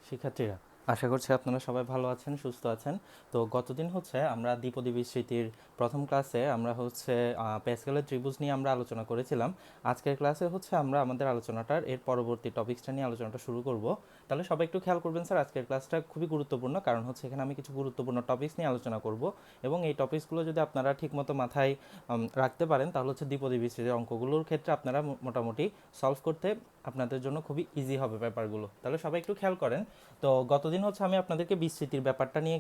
শিক্ষার্থীরা, আশা করছি আপনারা সবাই ভালো আছেন, সুস্থ আছেন। তো গতদিন আমরা দ্বিপদী বিস্তৃতির প্রথম ক্লাসে আমরা প্যাসকেলের ত্রিভুজ নিয়ে আমরা আলোচনা করেছিলাম। আজকের ক্লাসে আমরা আমাদের আলোচনাটার এর পরবর্তী টপিক্সটা নিয়ে আলোচনাটা শুরু করব। তাহলে সবাই একটু খেয়াল করবেন স্যার, আজকের ক্লাসটা খুবই গুরুত্বপূর্ণ, কারণ এখানে আমি কিছু গুরুত্বপূর্ণ টপিক্স নিয়ে আলোচনা করব এবং এই টপিক্সগুলো যদি আপনারা ঠিকমতো মাথায় রাখতে পারেন তাহলে দ্বিপদী বিস্তৃতির অঙ্কগুলোর ক্ষেত্রে আপনারা মোটামুটি সলভ করতে আপনাদের জন্য খুবই ইজি হবে ব্যাপারগুলো। তাহলে সবাই একটু খেয়াল করেন। তো গতদিন আমি আপনাদেরকে বিস্তৃতির ব্যাপারটা নিয়ে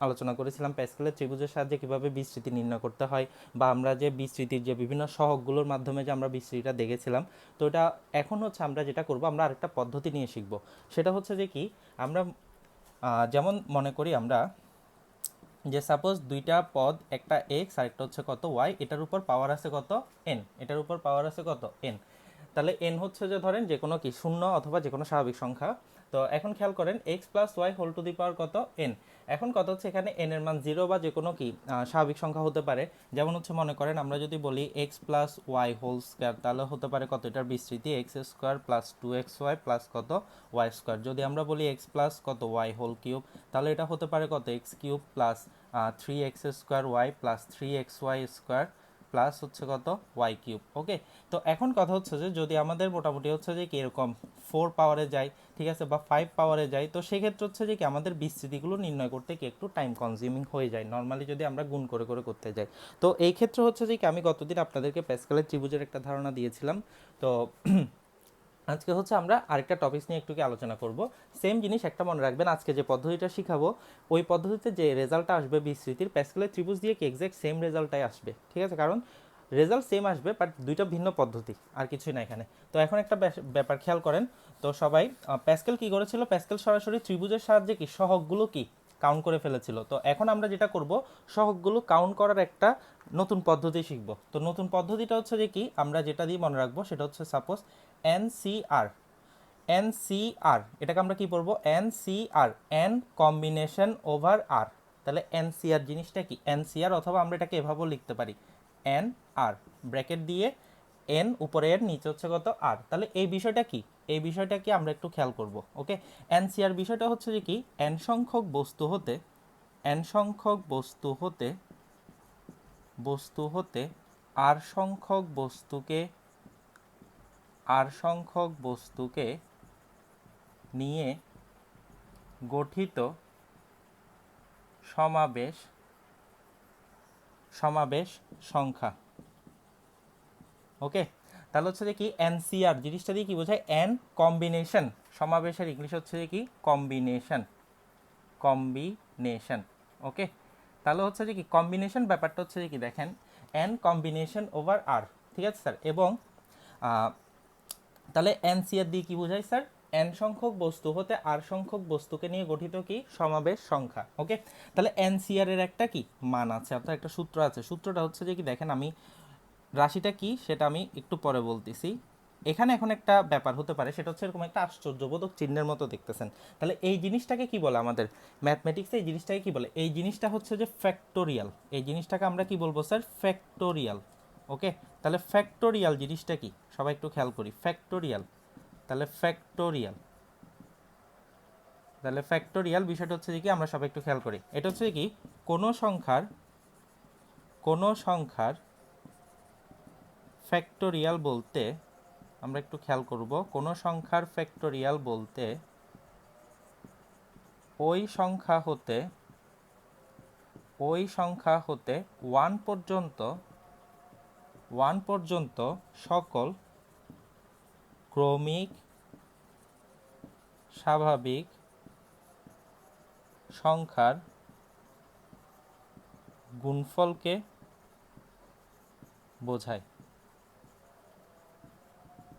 আলোচনা করেছিলাম, প্যাসকেলের ত্রিভুজের সাহায্যে কীভাবে বিস্তৃতি নির্ণয় করতে হয়, বা আমরা যে বিস্তৃতির যে বিভিন্ন সহগগুলোর মাধ্যমে যে আমরা বিস্তৃতিটা দেখেছিলাম। তো এটা এখন আমরা যেটা করব, আমরা আরেকটা পদ্ধতি নিয়ে শিখব। সেটা যে কি, আমরা যেমন মনে করি আমরা যে সাপোজ দুইটা পদ, একটা এক্স আর একটা কত ওয়াই, এটার উপর পাওয়ার আছে কত এন, এটার উপর পাওয়ার আছে কত এন। তাহলে এন যে ধরেন যে কোনো কি শূন্য অথবা যে কোনো স্বাভাবিক সংখ্যা। তো এখন খেয়াল করেন x plus y whole to the power কত এন। এখন কত এখানে এন এর মান জিরো বা যে কোনো কি স্বাভাবিক সংখ্যা হতে পারে। যেমন মনে করেন আমরা যদি বলি x plus y whole square, তাহলে হতে পারে কত, এটার বিস্তৃতি x square plus two x y plus কত ওয়াই স্কোয়ার। যদি আমরা বলি এক্স প্লাস কত ওয়াই হোল কিউব, তাহলে এটা হতে পারে কত x cube plus three x square y plus three x y square plus কত ওয়াই কিউব। ওকে, তো এখন কথা যে যদি আমাদের মোটামুটি যে কি এরকম ফোর পাওয়ারে যায়, ঠিক আছে, বা ফাইভ পাওয়ারে যায়, তো সেক্ষেত্রে যে কি আমাদের বিস্তৃতিগুলো নির্ণয় করতে কি একটু টাইম কনজিউমিং হয়ে যায় নর্মালি যদি আমরা গুণ করে করে করতে যাই। তো এই ক্ষেত্রে যে কি আমি গতদিন আপনাদেরকে প্যাসকেলের ত্রিভুজের একটা ধারণা দিয়েছিলাম। তো আজকে আমরা আরেকটা টপিকস নিয়ে একটু আলোচনা করব। সেম জিনিস একটা মনে রাখবেন, আজকে যে পদ্ধতিটা শিখাবো ওই পদ্ধতিতে যে রেজাল্টটা আসবে বিস্তৃতির প্যাসকেলের ত্রিভুজ দিয়ে কি এক্স্যাক্ট সেম রেজাল্টটাই আসবে, ঠিক আছে, কারণ রেজাল্ট সেম আসবে বাট দুইটা ভিন্ন পদ্ধতি, আর কিছুই না এখানে। তো এখন একটা ব্যাপার খেয়াল করেন। তো সবাই প্যাসকেল কি করেছিল, প্যাসকেল সরাসরি ত্রিভুজের সাহায্যে কি সহগগুলো কি কাউন্ট করে ফেলেছিল। তো এখন আমরা যেটা করব, সহগগুলো কাউন্ট করার একটা নতুন পদ্ধতি শিখব। তো নতুন পদ্ধতিটা যে কি আমরা যেটা দিয়ে মনে রাখবো সেটা সাপোজ এনসিআর। এনসিআর এটাকে আমরা কি পড়বো, এনসিআর, এন কম্বিনেশন ওভার আর। তাহলে এনসিআর জিনিসটা কি, এনসিআর, অথবা আমরা এটাকে এভাবেও লিখতে পারি এন আর, ব্র্যাকেট দিয়ে এন উপরে এর নিচে কত আর। তাহলে এই বিষয়টা কি, এই বিষয়টা কি আমরা একটু খেয়াল করব। ওকে, এনসিআর বিষয়টা যে কি এন সংখ্যক বস্তু হতে, এন সংখ্যক বস্তু হতে আর সংখ্যক বস্তুকে নিয়ে গঠিত সমাবেশ সংখ্যা। ওকে, তাহলে যে কি এনসিআর জিনিসটা দিয়ে কি বোঝায়, এন কম্বিনেশন, সমাবেশের ইংলিশ কি কম্বিনেশন। ওকে, তাহলে যে কি কম্বিনেশন ব্যাপারটা যে কি দেখেন এন কম্বিনেশন ওভার আর, ঠিক আছে স্যার। এবং তাহলে এনসিআর দিয়ে কি বোঝায় স্যার, এন সংখ্যক বস্তু হতে আর সংখ্যক বস্তুকে নিয়ে গঠিত কি সমাবেশ সংখ্যা। ওকে, তাহলে এনসিআর এর একটা কি মান আছে, অর্থাৎ একটা সূত্র আছে। সূত্রটা যে কি দেখেন, আমি রাশিটা কি সেটা আমি একটু পরে বলতেছি। এখানে এখন একটা ব্যাপার হতে পারে, সেটা এরকম একটা আশ্চর্যবোধক চিহ্নের মতো দেখতেছেন। তাহলে এই জিনিসটাকে কি বলে আমাদের ম্যাথমেটিক্সে, এই জিনিসটাকে কি বলে, এই জিনিসটা যে ফ্যাক্টোরিয়াল। এই জিনিসটাকে আমরা কি বলবো স্যার, ফ্যাক্টোরিয়াল। ওকে, তাহলে ফ্যাক্টোরিয়াল জিনিসটা কি সবাই একটু খেয়াল করি, ফ্যাক্টোরিয়াল। তাহলে ফ্যাক্টোরিয়াল বিষয়টা যে কি আমরা সবাই একটু খেয়াল করি, এটা কি কোনো সংখ্যার ফ্যাক্টোরিয়াল বলতে, আমরা একটু খেয়াল করব, কোনো সংখ্যার ফ্যাক্টোরিয়াল বলতে ওই সংখ্যা হতে ওয়ান পর্যন্ত সকল ক্রমিক স্বাভাবিক সংখ্যার গুণফলকে বোঝায়।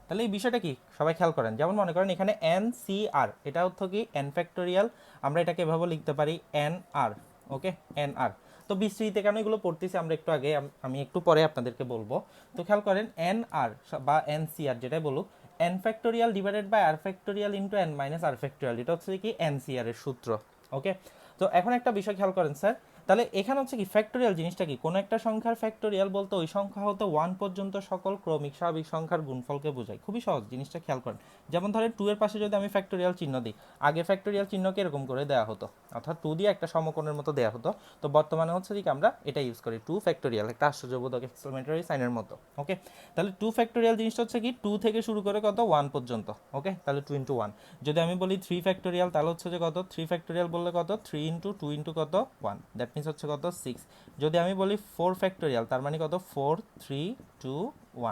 তাহলে এই বিষয়টা কি সবাই খেয়াল করেন, যেমন মনে করেন এখানে এন সি আর, এটা কি এন ফ্যাক্টোরিয়াল, আমরা এটাকে এভাবে লিখতে পারি এন আর। ওকে, এন আর। তো বিস্তৃতিতে কেন এগুলো পড়তেছি আমরা একটু আগে, আমি একটু পরে আপনাদেরকে বলবো। তো খেয়াল করেন এন আর বা এন সি আর যেটাই বলুক, n factorial divided by r factorial into n minus r factorial, এটা কি এন সি আর এর সূত্র। ওকে, তো এখন একটা বিষয় খেয়াল করেন স্যার, তাহলে এখানে হচ্ছে কি ফ্যাক্টোরিয়াল জিনিসটা কি, কোনো একটা সংখ্যার ফ্যাক্টোরিয়াল বলতে ওই সংখ্যা হতে 1 পর্যন্ত সকল ক্রমিক স্বাভাবিক সংখ্যার গুণফলকে বোঝায়। খুবই সহজ, জিনিসটা খেয়াল করেন। যেমন ধরেন 2 এর পাশে যদি আমি ফ্যাক্টোরিয়াল চিহ্ন দিই, আগে ফ্যাক্টোরিয়াল চিহ্নকে এরকম করে দেওয়া হতো, অর্থাৎ 2 দিয়ে একটা সমকোণের মতো দেওয়া হতো। তো বর্তমানে হচ্ছে কি আমরা এটা ইউজ করি 2 ফ্যাক্টোরিয়াল, একটা আশ্চর্যবোধক এক্সক্লেমেটরি সাইনের মতো। ওকে, তাহলে 2 ফ্যাক্টোরিয়াল জিনিসটা হচ্ছে কি 2 থেকে শুরু করে কত 1 পর্যন্ত। ওকে, তাহলে 2 ইন্টু 1। যদি আমি বলি 3 ফ্যাক্টোরিয়াল, তাহলে হচ্ছে যে কত 3 ফ্যাক্টোরিয়াল বললে কত 3 ইন্টু 2 ইন্টু কত 1, দ্যাট মিনস হচ্ছে কত 6। যদি আমি বলি 4 ফ্যাক্টোরিয়াল, তার মানে কত 4 3 2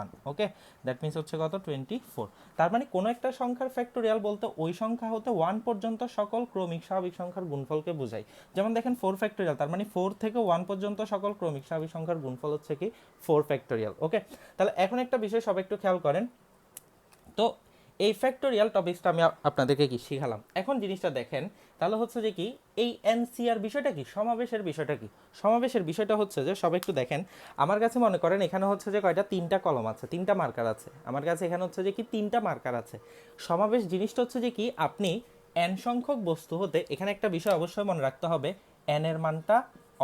1। ওকে, দ্যাট মিনস হচ্ছে কত 24। তার মানে কোনো একটা সংখ্যার ফ্যাক্টোরিয়াল বলতে ওই সংখ্যা হতে 1 পর্যন্ত সকল ক্রমিক স্বাভাবিক সংখ্যার গুণফলকে বোঝায়। যেমন দেখেন 4 ফ্যাক্টোরিয়াল, তার মানে 4 থেকে 1 পর্যন্ত সকল ক্রমিক স্বাভাবিক সংখ্যার গুণফল হচ্ছে কি 4 ফ্যাক্টোরিয়াল। ওকে, তাহলে এখন একটা বিষয় সবাই একটু খেয়াল করেন। তো এই ফ্যাক্টোরিয়াল টপিকসটা আমি আপনাদেরকে কি শিখালাম। এখন জিনিসটা দেখেন, তাহলে হচ্ছে যে কি এই এনসিআর বিষয়টা কি, সমাবেশের বিষয়টা কি। সমাবেশের বিষয়টা হচ্ছে যে সবাই একটু দেখেন, আমার কাছে মনে করেন এখানে হচ্ছে যে কয়টা 3টা কলম আছে, 3টা মার্কার আছে আমার কাছে, এখানে হচ্ছে যে কি 3টা মার্কার আছে। সমাবেশ জিনিসটা হচ্ছে যে কি আপনি এন সংখ্যক বস্তু হতে, এখানে একটা বিষয় অবশ্যই মনে রাখতে হবে, এন এর মানটা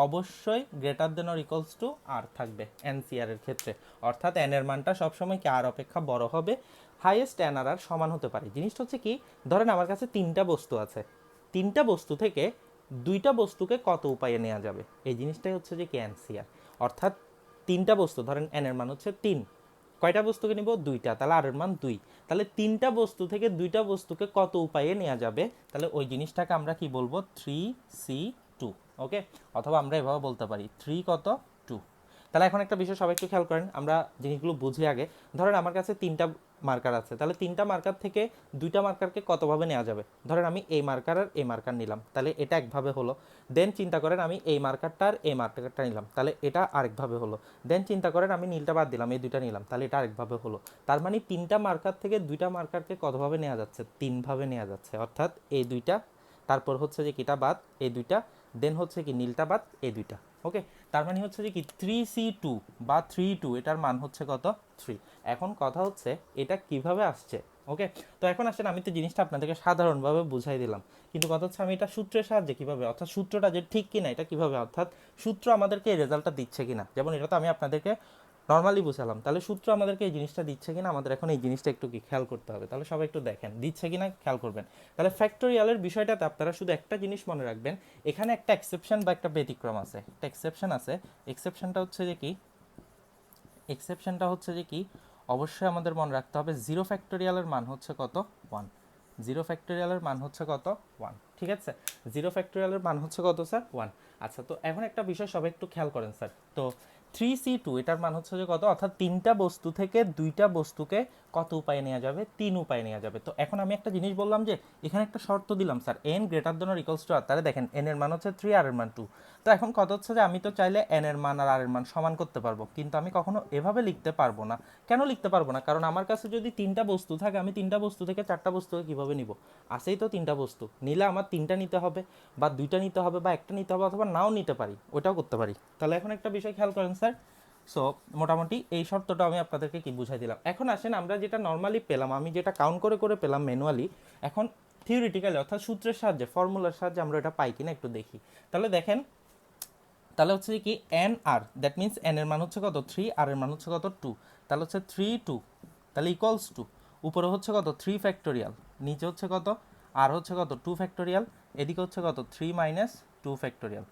অবশ্যই greater than or equals to r থাকবে এনসিআর এর ক্ষেত্রে, অর্থাৎ এন এর মানটা সবসময় কি আর অপেক্ষা বড় হবে, হাইয়েস্ট এন আর আর সমান হতে পারে। জিনিসটা হচ্ছে কি, ধরেন আমার কাছে 3টা বস্তু আছে, 3টা বস্তু থেকে 2টা বস্তুকে কত উপায়ে নেওয়া যাবে, এই জিনিসটাই হচ্ছে যে কি এনসিআর। অর্থাৎ 3টা বস্তু, ধরেন এন এর মান হচ্ছে 3, কয়টা বস্তুকে নিব 2টা, তাহলে আর এর মান 2। তাহলে 3টা বস্তু থেকে 2টা বস্তুকে কত উপায়ে নেওয়া যাবে, তাহলে ওই জিনিসটাকে আমরা কি বলবো 3C2। ওকে, অথবা আমরা এভাবে বলতে পারি 3 কত 2। তাহলে এখন একটা বিষয় সবাই একটু খেয়াল করেন, আমরা জিনিসগুলো বুঝি আগে। ধরেন আমার কাছে 3টা মার্কার আছে, তাহলে 3টা মার্কার থেকে 2টা মার্কারকে কতভাবে নেওয়া যাবে, ধরেন আমি এই মার্কার আর এই মার্কার নিলাম, তাহলে এটা একভাবে হলো। দেন চিন্তা করেন আমি এই মার্কারটা আর এই মার্কারটা নিলাম, তাহলে এটা আরেকভাবে হলো। দেন চিন্তা করেন আমি নীলটা বাদ দিলাম, এই 2টা নিলাম, তাহলে এটা আরেকভাবে হলো। তার মানে 3টা মার্কার থেকে 2টা মার্কারকে কতভাবে নেওয়া যাচ্ছে, 3ভাবে নেওয়া যাচ্ছে। অর্থাৎ এই 2টা, তারপর হচ্ছে যে কিটা বাদ এই 2টা, দেন হচ্ছে কি নীলটা বাদ এই 2টা। ওকে, তার মানে হচ্ছে যে কি 3C2 বা 3 2, এটার মান হচ্ছে কত 3। এখন কথা হচ্ছে এটা কিভাবে আসছে। ওকে, তো এখন আসেন আমি তো জিনিসটা আপনাদেরকে সাধারণভাবে বুঝাই দিলাম, কিন্তু কথা হচ্ছে আমি এটা সূত্রের সাহায্যে কিভাবে, অর্থাৎ সূত্রটা যে ঠিক কিনা এটা কিভাবে, অর্থাৎ সূত্র আমাদেরকে এই রেজাল্টটা দিচ্ছে কিনা। যেমন এটা তো আমি আপনাদেরকে নর্মালি বুঝালাম, তাহলে সূত্র আমাদেরকে এই জিনিসটা দিচ্ছে কিনা, আমাদের এখন এই জিনিসটা একটু কি খেয়াল করতে হবে। তাহলে সবাই একটু দেখেন দিচ্ছে কিনা খেয়াল করবেন। তাহলে ফ্যাক্টোরিয়ালের বিষয়টাতে আপনারা শুধু একটা জিনিস মনে রাখবেন, এখানে একটা এক্সেপশন বা একটা ব্যতিক্রম আছে, একটা এক্সেপশন আছে। এক্সেপশনটা হচ্ছে যে কি, এক্সেপশনটা হচ্ছে যে কি অবশ্যই আমাদের মনে রাখতে হবে 0 ফ্যাক্টোরিয়ালের মান হচ্ছে কত 1। 0 ফ্যাক্টোরিয়ালের মান হচ্ছে কত 1, ঠিক আছে। 0 ফ্যাক্টোরিয়ালের মান হচ্ছে কত স্যার 1। আচ্ছা, তো এখন একটা বিষয় সবাই একটু খেয়াল করেন স্যার। তো 3C2 এটার মান হচ্ছে যে কত, অর্থাৎ 3টা বস্তু থেকে 2টা বস্তুকে কত উপায়ে নেওয়া যাবে, 3 উপায়ে নেওয়া যাবে। তো এখন আমি একটা জিনিস বললাম যে এখানে একটা শর্ত দিলাম sir, n greater than or equals to r. তাহলে দেখেন n এর মান হচ্ছে 3, আর এর মান 2। তো এখন কথা হচ্ছে যে আমি তো চাইলে n এর মান আর r এর মান সমান করতে পারবো, কিন্তু আমি কখনো এভাবে লিখতে পারবো না। কেন লিখতে পারবো না, কারণ আমার কাছে যদি 3টা বস্তু থাকে, আমি 3টা বস্তু থেকে 4টা বস্তুকে কিভাবে নিব, আসেই তো 3টা বস্তু, নিলে আমার 3টা নিতে হবে বা 2টা নিতে হবে বা একটা নিতে হবে, অথবা নাও নিতে পারি, ওটাও করতে পারি। তাহলে এখন একটা বিষয় খেয়াল করেন স্যার। সো মোটামুটি এই শর্তটা আমি আপনাদেরকে কি বুঝাই দিলাম। এখন আসেন আমরা যেটা নর্মালি পেলাম, আমি যেটা কাউন্ট করে করে পেলাম ম্যানুয়ালি, এখন থিওরিটিক্যালি অর্থাৎ সূত্রের সাহায্যে, ফর্মুলার সাহায্যে আমরা এটা পাই কিনা একটু দেখি। তাহলে দেখেন, তাহলে হচ্ছে কি n r, that means n এর মান হচ্ছে কত 3, আর এর মান হচ্ছে কত 2। তাহলে হচ্ছে 3 2, তাহলে ইকুয়ালস টু উপরে হচ্ছে কত 3 ফ্যাক্টোরিয়াল, নিচে হচ্ছে কত আর হচ্ছে কত 2 ফ্যাক্টোরিয়াল, এদিকে হচ্ছে কত 3 মাইনাস 2 ফ্যাক্টোরিয়াল।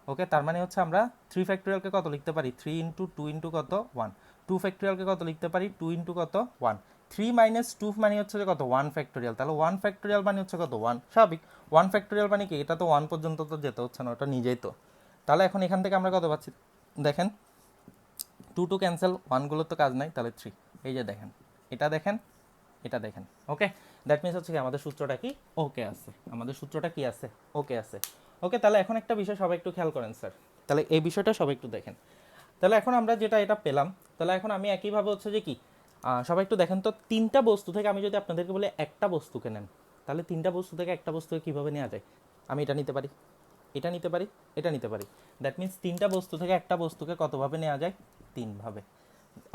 ওকে, তার মানে হচ্ছে আমরা 3 ফ্যাক্টোরিয়ালকে কত লিখতে পারি 3 ইন্টু 2 ইন্টু কত 1। 2 ফ্যাক্টোরিয়ালকে কত লিখতে পারি 2 ইন্টু কত 1। 3 মাইনাস 2 মানে হচ্ছে যে কত 1 ফ্যাক্টোরিয়াল, তাহলে 1 ফ্যাক্টোরিয়াল মানে হচ্ছে কত 1, স্বাভাবিক। 1 ফ্যাক্টোরিয়াল মানে কি, এটা তো 1 পর্যন্ত তো যেতে হচ্ছে না, ওটা নিজেই তো। তাহলে এখন এখান থেকে আমরা কত পাচ্ছি দেখেন, 2 2 ক্যান্সেল, 1গুলোর তো কাজ নাই, তাহলে 3। এই যে দেখেন, এটা দেখেন, এটা দেখেন। ওকে, দ্যাট মিনস হচ্ছে কি আমাদের সূত্রটা কি ওকে আছে, আমাদের সূত্রটা কি আছে ওকে আছে। ওকে, তাহলে এখন একটা বিষয় সবাই একটু খেয়াল করেন স্যার, তাহলে এই বিষয়টা সবাই একটু দেখেন। তাহলে এখন আমরা যেটা এটা পেলাম, তাহলে এখন আমি একইভাবে হচ্ছে যে কি সবাই একটু দেখেন তো, 3টা বস্তু থেকে আমি যদি আপনাদেরকে বলে একটা বস্তুকে নেন, তাহলে 3টা বস্তু থেকে একটা বস্তুকে কীভাবে নেওয়া যায়, আমি এটা নিতে পারি, এটা নিতে পারি, এটা নিতে পারি। দ্যাট মিনস 3টা বস্তু থেকে একটা বস্তুকে কতভাবে নেওয়া যায় 3ভাবে।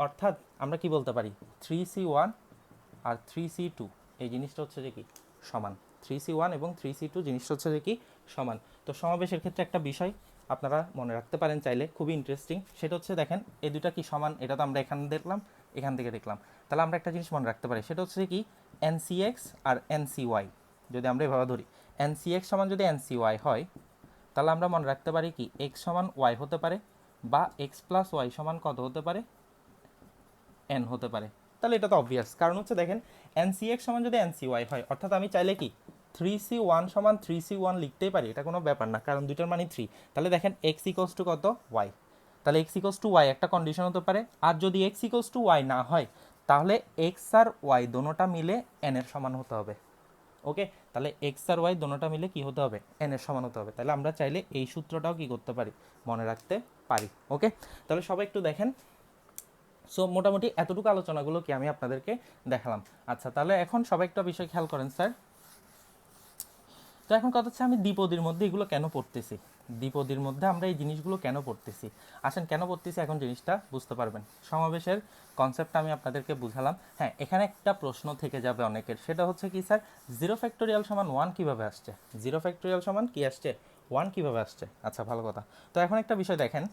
অর্থাৎ আমরা কি বলতে পারি 3C1 আর 3C2 এই জিনিসটা হচ্ছে যে কি সমান, 3C1 এবং 3C2 জিনিসটা হচ্ছে যে কি সমান। তো সমাবেশের ক্ষেত্রে একটা বিষয়, আপনারা মনে রাখতে পারেন চাইলে, খুবই ইন্টারেস্টিং। সেটা হচ্ছে দেখেন এই দুটা কি সমান, এটা তো আমরা এখানে দেখলাম, এখান থেকে দেখলাম। তাহলে আমরা একটা জিনিস মনে রাখতে পারি, সেটা হচ্ছে কি এনসিএক্স আর এনসিওয়াই যদি আমরা এভাবে ধরি, এনসিএক্স সমান যদি এনসিওয়াই হয়, তাহলে আমরা মনে রাখতে পারি কি এক্স সমান ওয়াই হতে পারে, বা এক্স প্লাস ওয়াই সমান কত হতে পারে, এন হতে পারে। তাহলে এটা তো অবভিয়াস, কারণ হচ্ছে দেখেন এনসিএক্স সমান যদি এনসিওয়াই হয়, অর্থাৎ আমি চাইলে কি 3c1 সমান 3c1 লিখতেই পারি, এটা কোনো ব্যাপার না, কারণ দুইটার মানে 3। তাহলে দেখেন এক্স ইকোয়ালস টু কত, ওয়াই। তাহলে এক্স ইকোয়ালস টু ওয়াই একটা কন্ডিশন হতে পারে। আর যদি এক্স ইকোয়ালস টু ওয়াই না হয়, তাহলে এক্স আর ওয়াই দোনোটা মিলে এন এর সমান হতে হবে। ওকে, তাহলে এক্স আর ওয়াই দোনোটা মিলে কি হতে হবে, এন এর সমান হতে হবে। তাহলে আমরা চাইলে এই সূত্রটাও কি করতে পারি, মনে রাখতে পারি। ওকে, তাহলে সবাই একটু দেখেন। সো মোটামুটি এতটুকু আলোচনাগুলো কি আমি আপনাদেরকে দেখালাম। আচ্ছা, তাহলে এখন সবাই একটা বিষয় খেয়াল করেন স্যার। তো এখন কথা হচ্ছে আমি দ্বিপদীর মধ্যে এগুলো কেন পড়তেছি, দ্বিপদীর মধ্যে আমরা এই জিনিসগুলো কেন পড়তেছি, আসেন কেন পড়তেছি এখন জিনিসটা বুঝতে পারবেন। সমাবেশের কনসেপ্টটা আমি আপনাদেরকে বুঝালাম। হ্যাঁ, এখানে একটা প্রশ্ন থেকে যাবে অনেকের, সেটা হচ্ছে কি স্যার জিরো ফ্যাক্টোরিয়াল সমান 1 কীভাবে আসছে, জিরো ফ্যাক্টোরিয়াল সমান কি আসছে, 1 কীভাবে আসছে। আচ্ছা, ভালো কথা। তো এখন একটা বিষয় দেখেন,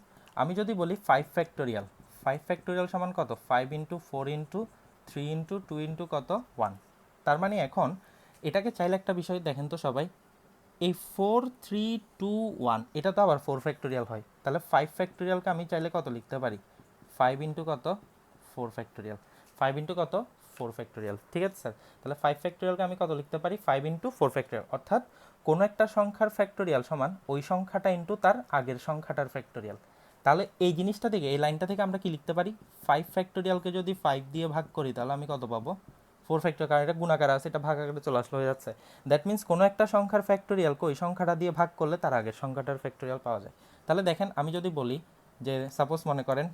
আমি যদি বলি 5 ফ্যাক্টোরিয়াল, 5 ফ্যাক্টোরিয়াল সমান কত, 5 ইন্টু 4 ইন্টু 3 ইন্টু 2 ইন্টু কত, 1। তার মানে এখন এটাকে চাইলে একটা বিষয় দেখেন তো সবাই, এই 4 3 2 1 এটা তো আবার 4 ফ্যাক্টোরিয়াল হয়, তাহলে 5 ফ্যাক্টোরিয়ালকে আমি চাইলে কত লিখতে পারি, 5 ইন্টু কত, 4 ফ্যাক্টোরিয়াল, 5 ইন্টু কত, 4 ফ্যাক্টোরিয়াল। ঠিক আছে স্যার, তাহলে 5 ফ্যাক্টোরিয়ালকে আমি কত লিখতে পারি, 5 ইন্টু 4 ফ্যাক্টোরিয়াল। অর্থাৎ কোনো একটা সংখ্যার ফ্যাক্টোরিয়াল সমান ওই সংখ্যাটা ইন্টু তার আগের সংখ্যাটার ফ্যাক্টোরিয়াল। তাহলে এই জিনিসটা থেকে, এই লাইনটা থেকে আমরা কি লিখতে পারি, 5 ফ্যাক্টোরিয়ালকে যদি 5 দিয়ে ভাগ করি তাহলে আমি কত পাবো, 4 ফ্যাক্টোরিয়াল, কারণ এটা গুণাকার আছে, এটা ভাগ আকারে চলে আসলে হয়ে যাচ্ছে। দ্যাট মিন্স কোনো একটা সংখ্যার ফ্যাক্টোরিয়ালকে ওই সংখ্যাটা দিয়ে ভাগ করলে তার আগের সংখ্যাটার ফ্যাক্টোরিয়াল পাওয়া যায়। তাহলে দেখেন আমি যদি বলি যে সাপোজ মনে করেন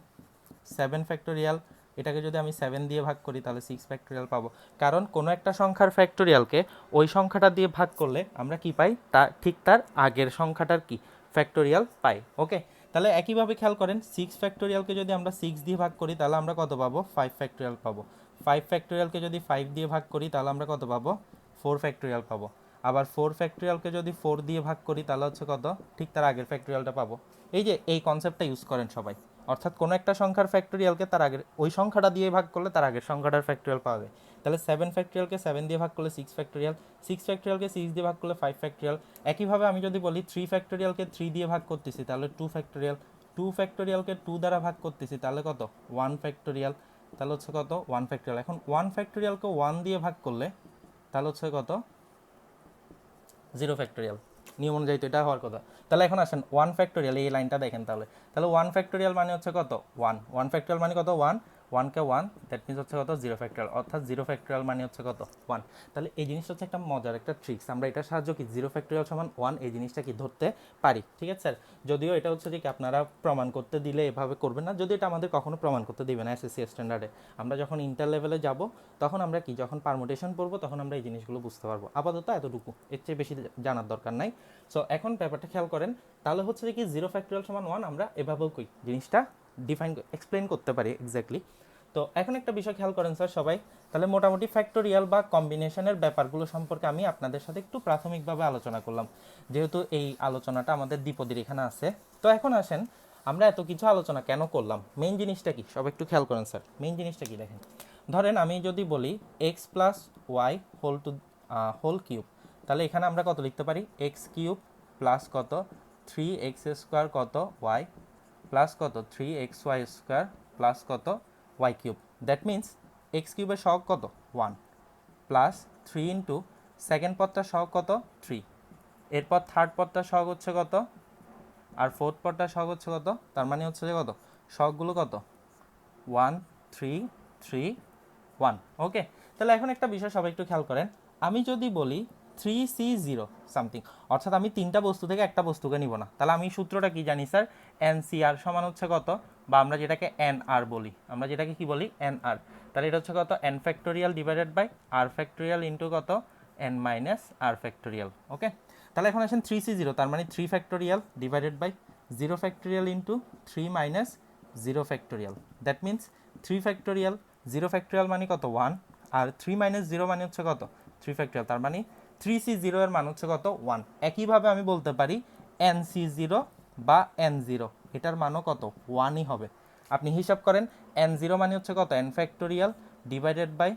7 ফ্যাক্টোরিয়াল, এটাকে যদি আমি 7 দিয়ে ভাগ করি তাহলে 6 ফ্যাক্টোরিয়াল পাবো, কারণ কোনো একটা সংখ্যার ফ্যাক্টোরিয়ালকে ওই সংখ্যাটা দিয়ে ভাগ করলে আমরা কি পাই, তা ঠিক তার আগের সংখ্যাটার কি ফ্যাক্টোরিয়াল পাই। ওকে, তাহলে একইভাবে খেয়াল করেন 6 ফ্যাক্টোরিয়ালকে যদি আমরা 6 দিয়ে ভাগ করি তাহলে আমরা কত পাবো, 5 ফ্যাক্টোরিয়াল পাবো। 5 ফ্যাক্টোরিয়ালকে যদি 5 দিয়ে ভাগ করি তাহলে আমরা কত পাবো, 4 ফ্যাক্টোরিয়াল পাবো। আবার 4 ফ্যাক্টোরিয়ালকে যদি 4 দিয়ে ভাগ করি তাহলে হচ্ছে কত, ঠিক তার আগের ফ্যাক্টোরিয়ালটা পাবো। এই যে এই কনসেপ্টটা ইউজ করেন সবাই, অর্থাৎ কোনো একটা সংখ্যার ফ্যাক্টোরিয়ালকে তার আগের ওই সংখ্যাটা দিয়ে ভাগ করলে তার আগের সংখ্যাটার ফ্যাক্টোরিয়াল পাওয়া যায়। তাহলে 7 ফ্যাক্টোরিয়ালকে 7 দিয়ে ভাগ করলে 6 ফ্যাক্টোরিয়াল, 6 ফ্যাক্টোরিয়ালকে 6 দিয়ে ভাগ করলে 5 ফ্যাক্টোরিয়াল। একইভাবে আমি যদি বলি 3 ফ্যাক্টোরিয়ালকে 3 দিয়ে ভাগ করতেছি তাহলে 2 ফ্যাক্টোরিয়াল, 2 ফ্যাক্টোরিয়ালকে 2 দ্বারা ভাগ করতেছি তাহলে কত, 1 ফ্যাক্টোরিয়াল। তাহলে হচ্ছে কত, 1 ফ্যাক্টোরিয়াল। এখন 1 ফ্যাক্টোরিয়ালকে 1 দিয়ে ভাগ করলে তাহলে হচ্ছে কত, 0 ফ্যাক্টোরিয়াল। নিয়ম অনুযায়ী তো এটা হওয়ার কথা। তাহলে এখন আসেন 1 ফ্যাক্টোরিয়াল, এই লাইনটা দেখেন তাহলে, তাহলে 1 ফ্যাক্টোরিয়াল মানে হচ্ছে কত, 1, 1 ফ্যাক্টোরিয়াল মানে কত, 1, 1কে 1, দ্যাট মিনস হচ্ছে কত, 0 ফ্যাক্টোরিয়াল, অর্থাৎ 0 ফ্যাক্টোরিয়াল মানে হচ্ছে কত, 1। তাহলে এই জিনিসটা হচ্ছে একটা মজার একটা ট্রিক্স, আমরা এটার সাহায্য কি 0 ফ্যাক্টোরিয়াল সমান 1 এই জিনিসটা কি ধরতে পারি। ঠিক আছে স্যার, যদিও এটা হচ্ছে যে কি আপনারা প্রমাণ করতে দিলে এভাবে করবেন না, যদি এটা আমাদের কখনো প্রমাণ করতে দিবে না এসএসসি স্ট্যান্ডার্ডে। আমরা যখন ইন্টার লেভেলে যাব তখন আমরা কি, যখন পারমুটেশন পড়বো তখন আমরা এই জিনিসগুলো বুঝতে পারবো। আপাতত এতটুকু, এর চেয়ে বেশি জানার দরকার নাই। সো এখন ব্যাপারটা খেয়াল করেন, তাহলে হচ্ছে যে কি 0 ফ্যাক্টোরিয়াল সমান 1 আমরা এভাবেও কই জিনিসটা ডিফাইন এক্সপ্লেন করতে পারি এক্স্যাক্টলি। তো এখন একটা বিষয় খেয়াল করেন স্যার সবাই, তাহলে মোটামুটি ফ্যাক্টোরিয়াল বা কম্বিনেশনের ব্যাপারগুলো সম্পর্কে আমি আপনাদের সাথে একটু প্রাথমিকভাবে আলোচনা করলাম, যেহেতু এই আলোচনাটা আমাদের দ্বিপদীর এখানে আছে। তো এখন আসেন আমরা এত কিছু আলোচনা কেন করলাম, মেইন জিনিসটা কি সবাই একটু খেয়াল করেন স্যার, মেইন জিনিসটা কি দেখেন। ধরেন আমি যদি বলি x plus y whole cube, তাহলে এখানে আমরা কত লিখতে পারি, এক্স কিউব প্লাস কত, 3x স্কোয়ার কত ওয়াই প্লাস কত, 3xy স্কোয়ার প্লাস কত y cube. That means x কিউবের সহগ কত, 1 প্লাস 3 ইন্টু সেকেন্ড পদটার সহগ কত, 3, এরপর থার্ড পদটার সহগ হচ্ছে কত, আর ফোর্থ পদটার সহগ হচ্ছে কত, তার মানে হচ্ছে যে কত, সহগগুলো কত, 1 3 3 1। ওকে, তাহলে এখন একটা বিষয় সবাই একটু খেয়াল করেন, আমি যদি বলি 3c0 সামথিং, অর্থাৎ আমি তিনটা বস্তু থেকে একটা বস্তুকে নিব না, তাহলে আমি সূত্রটা কি জানি স্যার, এনসিআর সমান হচ্ছে কত, বা আমরা যেটাকে এনআর বলি, আমরা যেটাকে কি বলি, এনআর। তাহলে এটা হচ্ছে কত, n factorial divided by r factorial into কত, n minus r factorial. Okay, তাহলে এখন আসেন 3c0, তার মানে 3 factorial divided by 0 factorial into 3 minus 0 factorial. That means 3 factorial, 0 factorial মানে কত, 1, আর 3 মাইনাস 0 মানে হচ্ছে কত, 3 ফ্যাক্টোরিয়াল, তার মানে 3c0 এর মান হচ্ছে কত, 1। একইভাবে আমি বলতে পারি nc0 বা n0, এটার মানও কত 1ই হবে। আপনি হিসাব করেন n0 মানে হচ্ছে কত n factorial divided by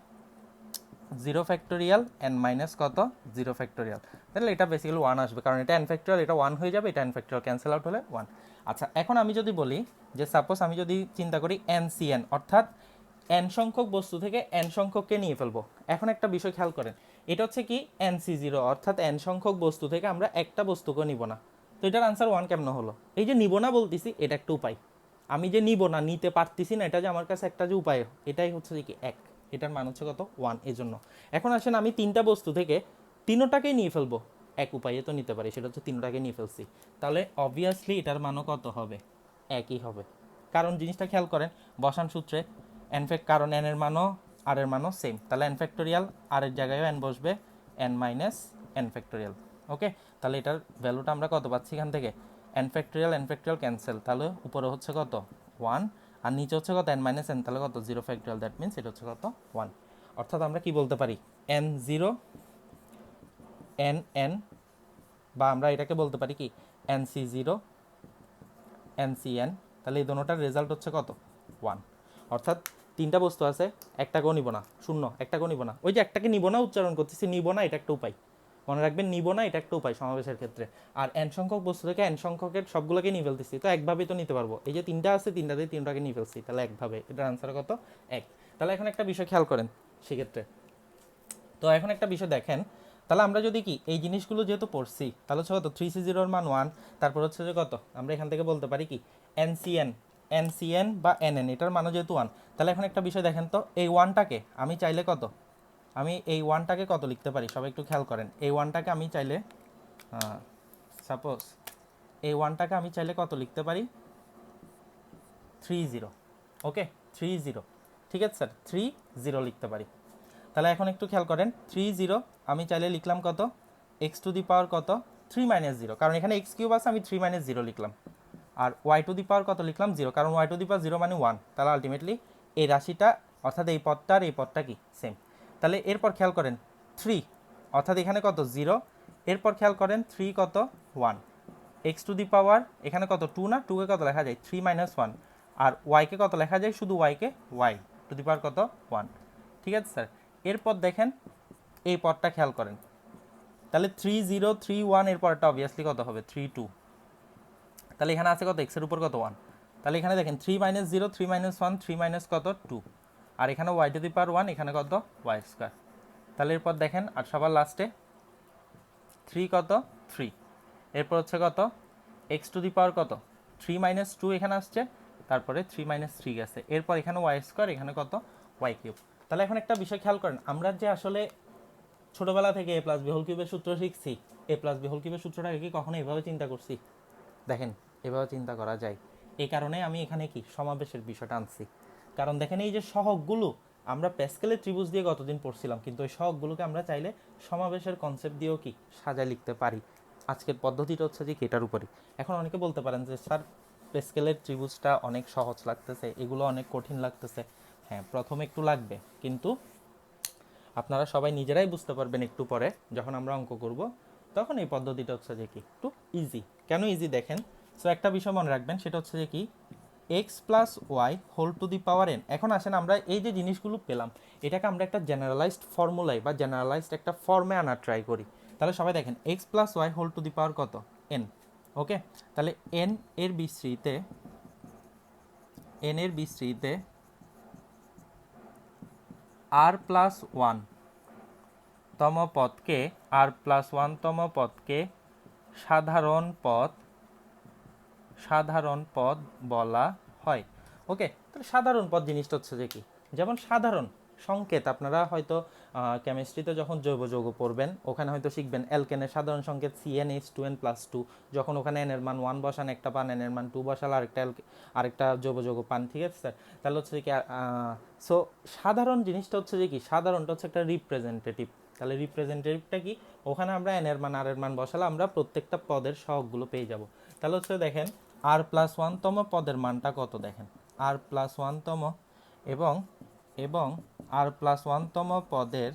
0 factorial n minus কত 0 ফ্যাক্টোরিয়াল, তাহলে এটা বেসিক্যালি 1 আসবে, কারণ এটা n ফ্যাক্টোরিয়াল, এটা 1 হয়ে যাবে, এটা n ফ্যাক্টোরিয়াল ক্যান্সেল আউট হলে 1। আচ্ছা, এখন আমি যদি বলি যে সাপোজ আমি যদি চিন্তা করি ncn, অর্থাৎ n সংখ্যক বস্তু থেকে n সংখ্যককে নিয়ে ফেলবো। এখন একটা বিষয় খেয়াল করেন, এটা হচ্ছে কি nc0, অর্থাৎ n সংখ্যক বস্তু থেকে আমরা একটা বস্তুকে নিব না। তো এটার আনসার 1 কেমন হলো? এই যে নিব না বলতেছি, এটা একটা উপায়। আমি যে নিব না, নিতে পারতেছি না, এটা যে আমার কাছে একটা যে উপায়, এটাই হচ্ছে কি এক, এটার মান হচ্ছে কত 1, এই জন্য। এখন আসেন আমি তিনটা বস্তু থেকে তিনোটাকেই নিয়ে ফেলবো, এক উপায়ে তো নিতে পারি, সেটা হচ্ছে তিনোটাকে নিয়ে ফেলছি, তাহলে অবভিয়াসলি এটার মানও কত হবে, একই হবে। কারণ জিনিসটা খেয়াল করেন বসান সূত্রে, কারণ n এর মানও আর এর মানও সেম, তাহলে n ফ্যাক্টোরিয়াল আর এর জায়গায়ও n বসবে, n minus n factorial. Okay, তাহলে এটার ভ্যালুটা আমরা কত পাচ্ছি এখান থেকে, n ফ্যাক্টোরিয়াল ক্যান্সেল, তাহলে উপরে হচ্ছে কত 1, আর নিচে হচ্ছে কত n মাইনাস n, তাহলে কত 0 ফ্যাক্টোরিয়াল, দ্যাট মিনস এটা হচ্ছে কত 1। অর্থাৎ আমরা কি বলতে পারি n0 n, বা আমরা এটাকে বলতে পারি কি nc0 ncn, তাহলে এই দোনোটার রেজাল্ট হচ্ছে কত 1। অর্থাৎ তিনটা বস্তু আছে, একটাকেও নিব না, শূন্য, একটাকেও নিব না। ওই যে একটাকে নিব না উচ্চারণ করতেছি, নিব না এটা একটা উপায়, মনে রাখবেন, নিব না এটা একটা উপায় সমাবেশের ক্ষেত্রে। আর n সংখ্যক বস্তু থেকে n সংখ্যকের সবগুলোকে নিয়ে ফেলতেছি, তো একভাবেই তো নিতে পারবো। এই যে তিনটা আছে, তিনটাতে তিনটাকে নিয়ে ফেলছি, তাহলে একভাবে, এটার আনসার কত 1। তাহলে এখন একটা বিষয় খেয়াল করেন সেক্ষেত্রে, তো এখন একটা বিষয় দেখেন, তাহলে আমরা যদি কি এই জিনিসগুলো যেহেতু পড়ছি, তাহলে হচ্ছে কত 3c0 এর মান 1, তারপর হচ্ছে যে কত আমরা এখান থেকে বলতে পারি কি ncn বা nn, এটার মানও যেহেতু 1, তাহলে এখন একটা বিষয় দেখেন তো, এই 1টাকে আমি চাইলে কত, আমি এই 1টাকে কত লিখতে পারি, সবাই একটু খেয়াল করেন, এই 1টাকে আমি চাইলে সাপোজ এই 1টাকে আমি চাইলে কত লিখতে পারি 30। ওকে, 30, ঠিক আছে স্যার, 30 লিখতে পারি। তাহলে এখন একটু খেয়াল করেন, 30 আমি চাইলে লিখলাম কত এক্স টু দি পাওয়ার কত 3 মাইনাস 0, কারণ এখানে এক্স কিউব আছে, আমি 3 মাইনাস 0 লিখলাম। আর ওয়াই টু দি পাওয়ার কত লিখলাম 0, কারণ ওয়াই টু দি পাওয়ার 0 মানে 1, তাহলে আলটিমেটলি এই রাশিটা অর্থাৎ এই পদটা আর এই পদটা কি সেম। তাহলে এরপর খেয়াল করেন 3, অর্থাৎ এখানে কত 0, এরপর খেয়াল করেন 3 কত 1, এক্স টু দি পাওয়ার এখানে কত 2 না, 2কে কত লেখা যায় 3 মাইনাস 1, আর ওয়াইকে কত লেখা যায়, শুধু ওয়াইকে ওয়াই টু দি পাওয়ার কত 1, ঠিক আছে স্যার। এরপর দেখেন এই পদটা খেয়াল করেন, তাহলে 3031 এর পরটা অবভিয়াসলি কত হবে 32, তাহলে এখানে আছে কত এক্সের উপর কত 1, তাহলে এখানে দেখেন 3 মাইনাস 0 3 মাইনাস 1 3 মাইনাস কত 2, আর এখানে ওয়াই টু দি পাওয়ার 1, এখানে কত ওয়াই স্কোয়ার। তাহলে এরপর দেখেন আর সবার লাস্টে 3 কত 3, এরপর হচ্ছে কত এক্স টু দি পাওয়ার কত 3 মাইনাস 2 এখানে আসছে, তারপরে 3 মাইনাস 3 গেছে, এরপর এখানে ওয়াই স্কোয়ার, এখানে কত ওয়াই কিউব। তাহলে এখন একটা বিষয় খেয়াল করেন, আমরা যে আসলে ছোটবেলা থেকে এ প্লাস বি হোল কিউবের সূত্র শিখছি, এ প্লাস বি হোল কিউবের সূত্রটাকে কি কখনো এভাবে চিন্তা করছি? দেখেন এভাবে চিন্তা করা যায়, এই কারণে আমি এখানে কি সমাবেশের বিষয়টা আনছি। কারণ দেখেন এই যে সহগগুলো আমরা প্যাসকেলের ত্রিভুজ দিয়ে গতদিন পড়ছিলাম, কিন্তু ওই সহগগুলোকে আমরা চাইলে সমাবেশের কনসেপ্ট দিয়েও কি সাজায় লিখতে পারি। আজকের পদ্ধতিটা হচ্ছে যে এটার উপরই। এখন অনেকে বলতে পারেন যে স্যার প্যাসকেলের ত্রিভুজটা অনেক সহজ লাগতেছে, এগুলো অনেক কঠিন লাগতেছে। হ্যাঁ, প্রথমে একটু লাগবে, কিন্তু আপনারা সবাই নিজেরাই বুঝতে পারবেন একটু পরে যখন আমরা অঙ্ক করব, তখন এই পদ্ধতিটা হচ্ছে যে কি একটু ইজি। কেন ইজি দেখেন, সো একটা বিষয় মনে রাখবেন, সেটা হচ্ছে যে কি x plus y whole to the power n. এখন আসেন আমরা এই যে জিনিসগুলো পেলাম, এটাকে আমরা একটা জেনারেলাইজড ফর্মুলায় বা জেনারেলাইজড একটা ফর্মে আনার ট্রাই করি। তাহলে সবাই দেখেন x plus y whole to the power কত এন। ওকে, তাহলে এন এর বিস্তৃতিতে আর প্লাস ওয়ান তম পদকে r+1তম পদকে সাধারণ পদ বলা হয়। ওকে, তাহলে সাধারণ পদ জিনিসটা হচ্ছে যে কি, যেমন সাধারণ সংকেত, আপনারা হয়তো কেমিস্ট্রিতে যখন জৈব যৌগ পড়বেন ওখানে হয়তো শিখবেন অ্যালকেনের সাধারণ সংকেত CnH2n+2, যখন ওখানে n এর মান 1 বসান একটা পান, n এর মান 2 বসাল আরেকটা জৈব যৌগ পান, ঠিক আছে স্যার। তাহলে হচ্ছে কি সো সাধারণ জিনিসটা হচ্ছে যে কি, সাধারণটা হচ্ছে একটা রিপ্রেজেন্টেটিভ। তাহলে রিপ্রেজেন্টেটিভটা কি, ওখানে আমরা n এর মান আর এর মান বসালে আমরা প্রত্যেকটা পদের সহগগুলো পেয়ে যাব। তাহলে হচ্ছে দেখেন r+1তম পদের মানটা কত, দেখেন r+1তম এবং r+1তম পদের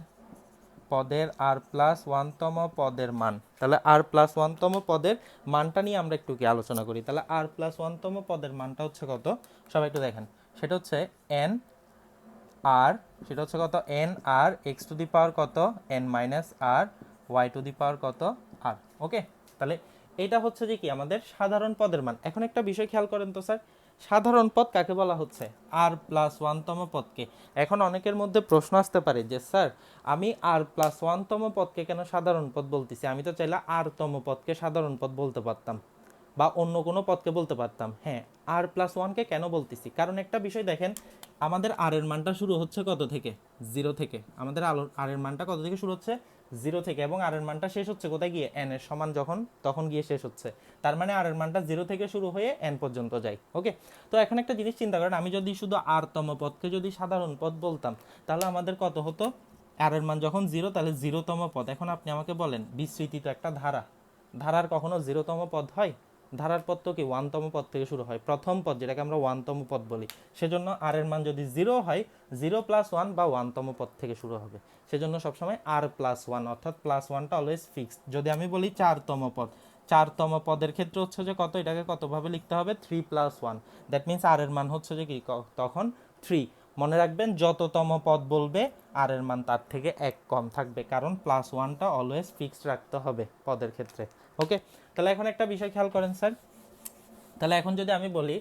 পদের আর প্লাস ওয়ানতম পদের মান। তাহলে আর প্লাস ওয়ানতম পদের মানটা নিয়ে আমরা একটু কি আলোচনা করি। তাহলে আর প্লাস ওয়ানতম পদের মানটা হচ্ছে কত, সবাই একটু দেখেন। সেটা হচ্ছে এন আর, সেটা হচ্ছে কত, n r x to the power কত, n minus r y to the power কত, আর। ওকে, তাহলে এটা হচ্ছে যে কি আমাদের সাধারণ পদের মান। এখন একটা বিষয় খেয়াল করেন তো স্যার, সাধারণ পদ কাকে বলা হচ্ছে? আর প্লাস ওয়ানতম পদকে। এখন অনেকের মধ্যে প্রশ্ন আসতে পারে যে স্যার আমি আর প্লাস ওয়ানতম পদকে কেন সাধারণ পদ বলতেছি, আমি তো চাইলে আর তম পদকে সাধারণ পদ বলতে পারতাম বা অন্য কোনো পদকে বলতে পারতাম। হ্যাঁ, আর প্লাস ওয়ানকে কেন বলতেছি, কারণ একটা বিষয় দেখেন, আমাদের আর এর মানটা শুরু হচ্ছে কত থেকে, জিরো থেকে। আমাদের আর এর মানটা কত থেকে শুরু হচ্ছে, জিরো থেকে, এবং আর এর মানটা শেষ হচ্ছে কোথায় গিয়ে, এন এর সমান যখন, তখন গিয়ে শেষ হচ্ছে। তার মানে আর এর মানটা জিরো থেকে শুরু হয়ে এন পর্যন্ত যায়। ওকে, তো এখন একটা জিনিস চিন্তা করেন, আমি যদি শুধু আর তম পদকে যদি সাধারণ পদ বলতাম, তাহলে আমাদের কত হতো, আর এর মান যখন জিরো তাহলে জিরোতম পদ। এখন আপনি আমাকে বলেন, বিস্তৃতি তো একটা ধারা, ধারার কখনো জিরোতম পদ হয়? ধারার পদ তো কি ওয়ানতম পদ থেকে শুরু হয়, প্রথম পদ যেটাকে আমরা ওয়ানতম পদ বলি। সেজন্য আর এর মান যদি জিরো হয়, জিরো প্লাস ওয়ান বা ওয়ানতম পদ থেকে শুরু হবে। সেজন্য সবসময় আর প্লাস ওয়ান, অর্থাৎ প্লাস ওয়ানটা অলওয়েজ ফিক্সড। যদি আমি বলি চারতম পদ, চারতম পদের ক্ষেত্রে হচ্ছে যে কত, এটাকে কতভাবে লিখতে হবে, three plus one. That means r এর মান হচ্ছে যে কি তখন থ্রি। মনে রাখবেন যততম পদ বলবে আর এর মান তার থেকে এক কম থাকবে, কারণ প্লাস ওয়ানটা অলওয়েজ ফিক্সড রাখতে হবে পদের ক্ষেত্রে। ওকে, তাহলে এখন একটা বিষয় খেয়াল করেন স্যার, তাহলে এখন যদি আমি বলি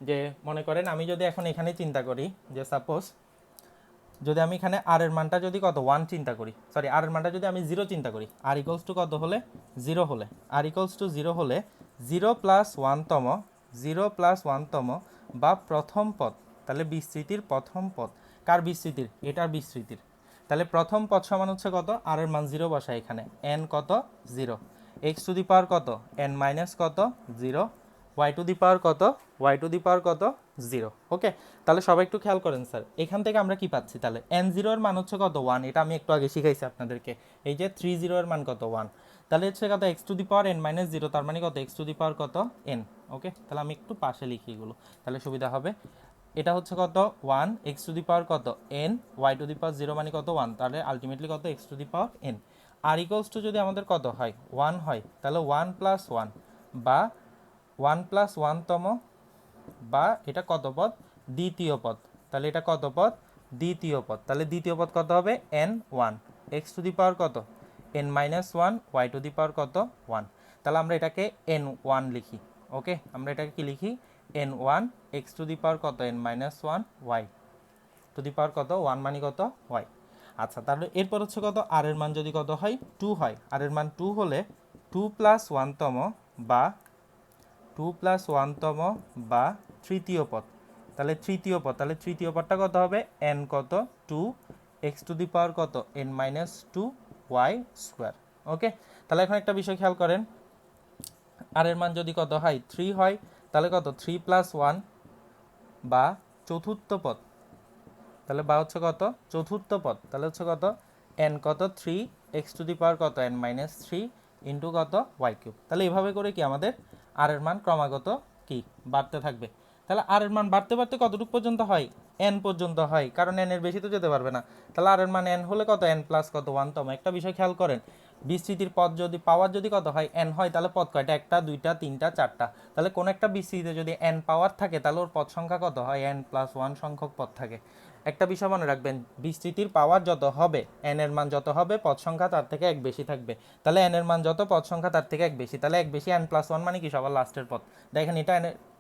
যে মনে করেন আমি যদি এখন এখানে চিন্তা করি যে সাপোজ যদি আমি এখানে আর এর মানটা যদি কত ওয়ান চিন্তা করি, সরি আর এর মানটা যদি আমি জিরো চিন্তা করি, আর ইকোয়ালস টু কত হলে, জিরো হলে, আর ইকোয়ালস টু জিরো হলে জিরো প্লাস ওয়ানতম, জিরো প্লাস ওয়ানতম বা প্রথম পদ, তাহলে বিস্তৃতির প্রথম পদ। কার বিস্তৃতির? এটার বিস্তৃতির। তাহলে প্রথম পদ সমান হচ্ছে কত, আর এর মান জিরো বসায় এখানে, এন কত, zero, x to the power কত, এন মাইনাস কত, zero, Y to the power কত, ওয়াই টু দি পাওয়ার কত, জিরো। ওকে, তাহলে সবাই একটু খেয়াল করেন স্যার, এখান থেকে আমরা কি পাচ্ছি, তাহলে এন জিরো এর মান হচ্ছে কত, ওয়ান। এটা আমি একটু আগে শিখাইছি আপনাদেরকে, এই যে থ্রি জিরো এর মান কত, ওয়ান। তাহলে হচ্ছে কত, x to the power n minus zero, তার মানে কত, এক্স টু দি পাওয়ার কত, এন। ওকে, তাহলে আমি একটু পাশে লিখি এগুলো, তাহলে সুবিধা হবে। এটা হচ্ছে কত, one, x to the power কত, n, y to the power zero মানে কত, ওয়ান, তাহলে আলটিমেটলি কত, x to the power n. R equals to যদি আমাদের কত হয়, ওয়ান হয়, তাহলে ওয়ান প্লাস ওয়ান বা ওয়ান প্লাস ওয়ানতম, বা এটা কত পদ, দ্বিতীয় পদ। তাহলে এটা কত পদ, দ্বিতীয় পদ। তাহলে দ্বিতীয় পদ কত হবে, n one, x to the power কত, n minus one, y to the power কত, ওয়ান। তাহলে আমরা এটাকে এন ওয়ান লিখি। ওকে, আমরা এটাকে কি লিখি, n one, x to the power কত, n minus one, y to the power কত, ওয়ান মানে কত, ওয়াই। আচ্ছা, তাহলে এরপর হচ্ছে কত, আর এর মান যদি কত হয়, টু হয়, আর এর মান টু হলে টু প্লাস ওয়ানতম বা টু প্লাস ওয়ানতম বা তৃতীয় পদ। তাহলে তৃতীয় পদ, তাহলে তৃতীয় পদটা কত হবে, এন কত, two, x to the power কত, n minus two, y square. Okay, তাহলে এখন একটা বিষয় খেয়াল করেন, আর এর মান যদি কত হয়, থ্রি হয়, তাহলে কত, থ্রি প্লাস ওয়ান বা চতুর্থ পদ। তাহলে বা হচ্ছে কত, চতুর্থ পদ, তাহলে হচ্ছে কত, এন কত, three, x to the power কত, এন মাইনাস থ্রি ইন্টু কত, ওয়াই কিউব। তাহলে এভাবে করে কি আমাদের আর এর মান ক্রমাগত কি বাড়তে থাকবে। তাহলে আর এর মান বাড়তে বাড়তে কতটুকু পর্যন্ত হয়, এন পর্যন্ত হয়, কারণ এন এর বেশি তো যেতে পারবে না। তাহলে আর এর মান এন হলে কত, এন প্লাস কত, ওয়ানতম। একটা বিষয় খেয়াল করেন, বিস্তৃতির পদ যদি পাওয়ার যদি কত হয়, এন হয়, তাহলে পদ কয়টা, একটা, দুইটা, তিনটা, চারটা। তাহলে কোন একটা বিস্তৃতিতে যদি এন পাওয়ার থাকে, তাহলে ওর পদ সংখ্যা কত হয়, এন প্লাস ওয়ান সংখ্যক পদ থাকে। একটা বিষয় মনে রাখবেন, বিস্তৃতির পাওয়ার যত হবে, এন এর মান যত হবে, পদ সংখ্যা তার থেকে এক বেশি থাকবে। তাহলে এন এর মান যত, পদ সংখ্যা তার থেকে এক বেশি, তাহলে এক বেশি এন প্লাস ওয়ান মানে কি, সবার লাস্টের পদ। দেখেন এটা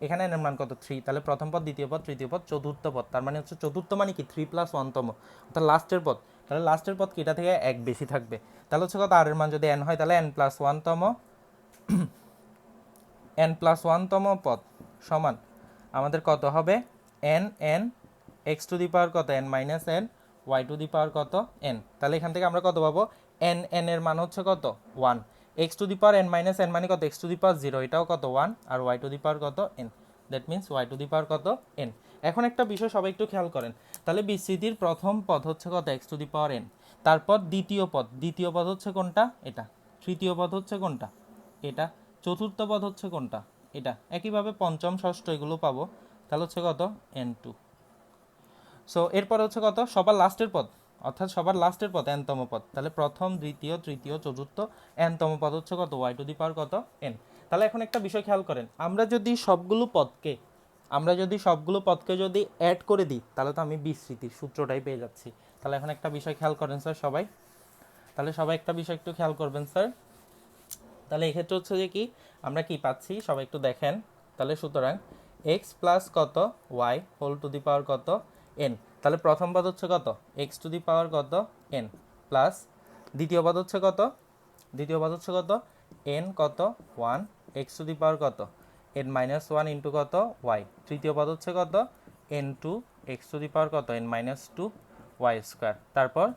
এখানে এন এর মান কত, থ্রি, তাহলে প্রথম পদ, দ্বিতীয় পদ, তৃতীয় পদ, চতুর্থ পদ। তার মানে হচ্ছে চতুর্থ মানে কি, থ্রি প্লাস ওয়ানতম, অর্থাৎ লাস্টের পদ। তাহলে লাস্টের পদ কি, এটা থেকে এক বেশি থাকবে। তাহলে হচ্ছে কত, আর এর মান যদি এন হয়, তাহলে এন প্লাস ওয়ানতম, এন প্লাস ওয়ানতম পদ সমান আমাদের কত হবে, n n x to the power কত, n minus n, y to the power কত, এন। তাহলে এখান থেকে আমরা কত পাবো, এন এন এর মান হচ্ছে কত, one, x to the power n minus n মানে কত, x to the power zero, এটাও কত, ওয়ান, আর ওয়াই টু দি পাওয়ার কত, n. That means y to the power কত, এন। এখন একটা বিষয় সবাই একটু খেয়াল করেন, তাহলে বিস্তৃতির প্রথম পদ হচ্ছে কত, x to the power N, তারপর দ্বিতীয় পদ, দ্বিতীয় পদ হচ্ছে কোনটা, এটা, তৃতীয় পদ হচ্ছে কোনটা, এটা, চতুর্থ পদ হচ্ছে কোনটা, এটা, একইভাবে পঞ্চম, ষষ্ঠ এগুলো পাবো। তাহলে হচ্ছে কত, এন টু। সো এরপর হচ্ছে কত, সবার লাস্টের পদ, অর্থাৎ সবার লাস্টের পদ n তম পদ, তাহলে প্রথম দ্বিতীয় তৃতীয় চতুর্থ n তম পদ হচ্ছে কত y টু দি পাওয়ার কত n। তাহলে এখন একটা বিষয় খেয়াল করেন, আমরা যদি সবগুলো পদকে যদি অ্যাড করে দিই তাহলে তো আমি বিস্তৃতির সূত্রটাই পেয়ে যাচ্ছি। তাহলে এখন একটা বিষয় খেয়াল করেন স্যার সবাই, তাহলে সবাই একটা বিষয় একটু খেয়াল করবেন স্যার। তাহলে এক্ষেত্রে হচ্ছে যে কি আমরা কি পাচ্ছি সবাই একটু দেখেন। তাহলে সুতরাং x প্লাস কত y whole to the power কত n, তাহলে প্রথম পদ হচ্ছে কত x টু দি পাওয়ার কত n প্লাস দ্বিতীয় পদ হচ্ছে কত n কত 1 x টু দি পাওয়ার কত n মাইনাস 1 ইন্টু কত y, তৃতীয় পদ হচ্ছে কত n two x to the power কত n মাইনাস 2 y স্কোয়ার, তারপর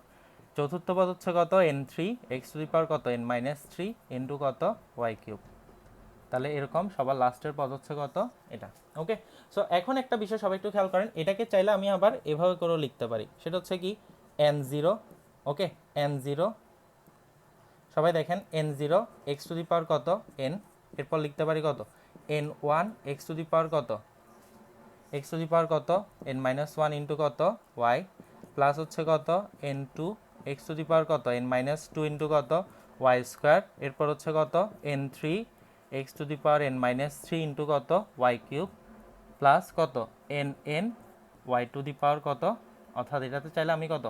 চতুর্থ পদ হচ্ছে কত n3 x to the power কত n মাইনাস 3 ইন্টু কত y কিউব। তাহলে এরকম সবার লাস্টের পদ হচ্ছে কত এটা। ওকে, সো এখন একটা বিষয় সবাই একটু খেয়াল করেন, এটাকে চাইলে আমি আবার এভাবে করেও লিখতে পারি, সেটা হচ্ছে কি n0, ওকে n0, সবাই দেখেন n0 x to the power কত n, এরপর লিখতে পারি কত n1 x to the power কত n মাইনাস 1 ইন্টু কত y প্লাস হচ্ছে কত n2 x to the power কত n মাইনাস 2 ইন্টু কত y স্কোয়ার, এরপর হচ্ছে কত n3 x to the power n minus 3 into কত y কিউব প্লাস কত n y to the power কত, অর্থাৎ এটাতে চাইলে আমি কত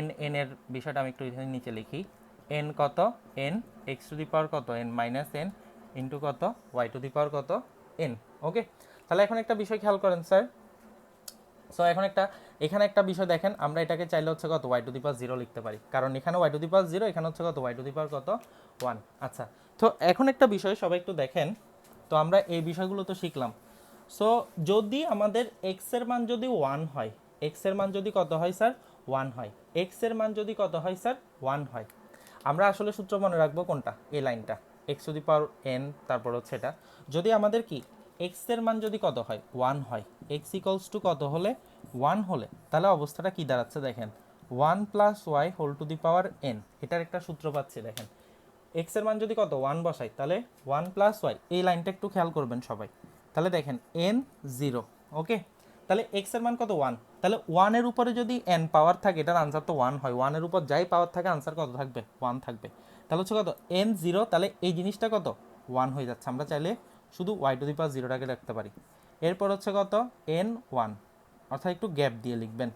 n এর বিষয়টা আমি একটু নিচে লিখি, n কত n x to the power কত n মাইনাস n ইন্টু কত y টু দি পাওয়ার কত n। ওকে, তাহলে এখন একটা বিষয় খেয়াল করেন স্যার। সো এখানে একটা বিষয় দেখেন, আমরা এটাকে চাইলে হচ্ছে কত y টু দি পাওয়ার 0 লিখতে পারি, কারণ এখানে y টু দি পাওয়ার 0, এখানে হচ্ছে কত y টু দি পাওয়ার কত 1। আচ্ছা, তো এখন একটা বিষয় সবাই একটু দেখেন, তো আমরা এই বিষয়গুলো তো শিখলাম। সো যদি আমাদের x এর মান যদি 1 হয়, x এর মান যদি কত হয় স্যার 1 হয়, x এর মান যদি কত হয় স্যার 1 হয়, আমরা আসলে সূত্র মনে রাখবো কোনটা, এই লাইনটা x to the power n, তারপর হচ্ছে এটা যদি আমাদের কি x এর মান যদি কত হয় 1 হয়, x ইকুয়ালস টু কত হলে 1 হলে, তাহলে অবস্থাটা কি দাঁড়াচ্ছে দেখেন 1 plus y whole to the power n, এটার একটা সূত্র পাচ্ছি দেখেন। x এর মান যদি কত 1 বসাই তাহলে 1 প্লাস ওয়াই, এই লাইনটা একটু খেয়াল করবেন সবাই। তাহলে দেখেন n 0, ওকে, তাহলে x এর মান কত 1, তাহলে 1 এর উপরে যদি n পাওয়ার থাকে এটার আনসার তো 1 হয়, 1 এর উপর যাই পাওয়ার থাকে আনসার কত থাকবে 1 থাকবে, তাহলে হচ্ছে কত n 0, তাহলে এই জিনিসটা কত 1 হয়ে যাচ্ছে, আমরা চাইলে শুধু y টু দি পাওয়ার 0টাকে রাখতে পারি। এরপর হচ্ছে কত n 1, অর্থাৎ একটু গ্যাপ দিয়ে লিখবেন,